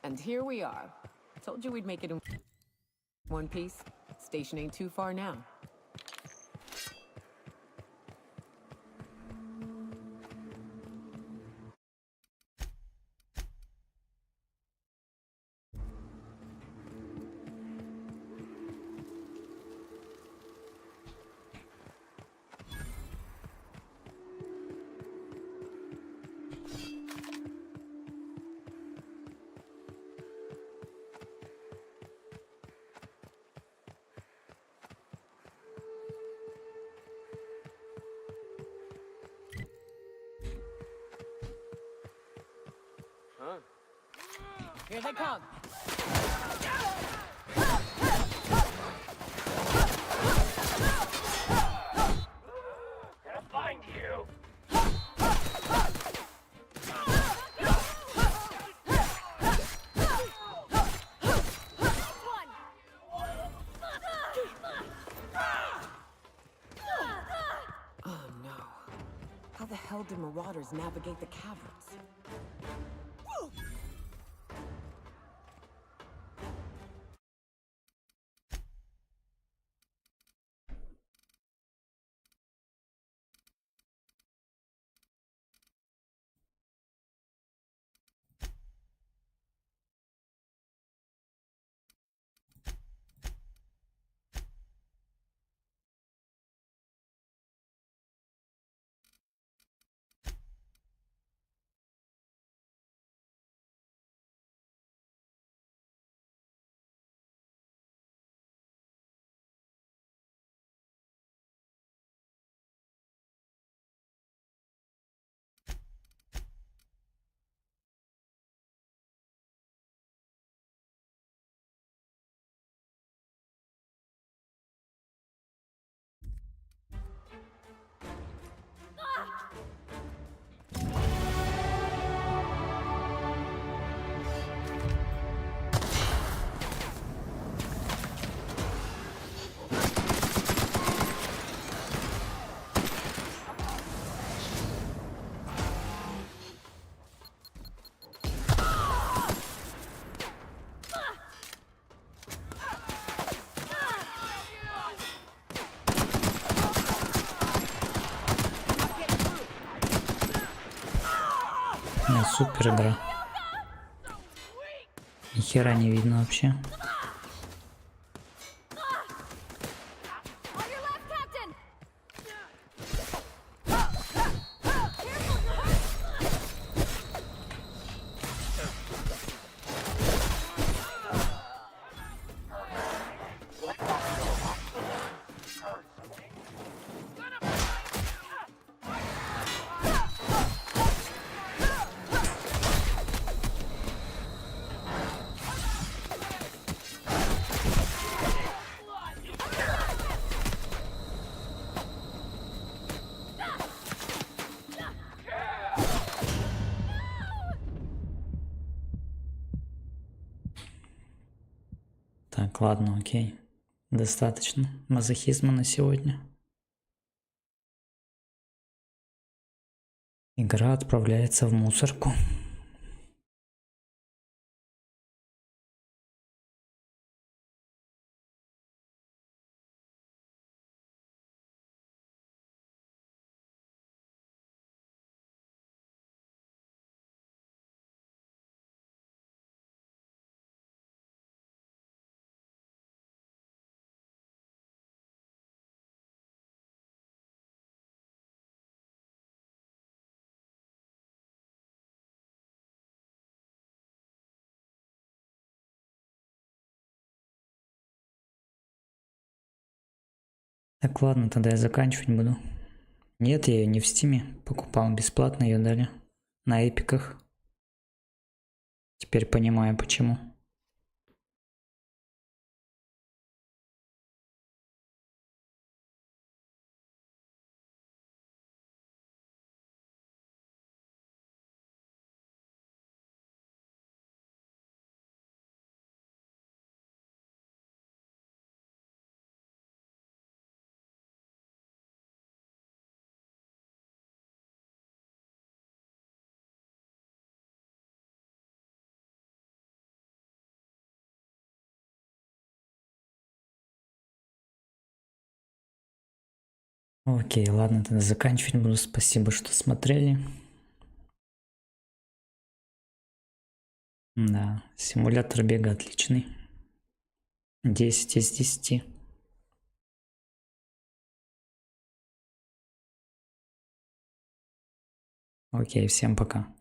And here we are. Told you we'd make it in one piece. Station ain't too far now. Here they come. Gonna find you. Oh no. How the hell did marauders navigate the caverns? Супер игра. Ни хера не видно вообще. Так, ладно, окей. Достаточно мазохизма на сегодня. Игра отправляется в мусорку. Так, ладно, тогда я заканчивать буду. Нет, я ее не в Стиме покупал, бесплатно ее дали. на эпиках. Теперь понимаю, почему. Окей, ладно, тогда заканчивать буду. Спасибо, что смотрели. Да, симулятор бега отличный. 10 из 10. Окей, всем пока.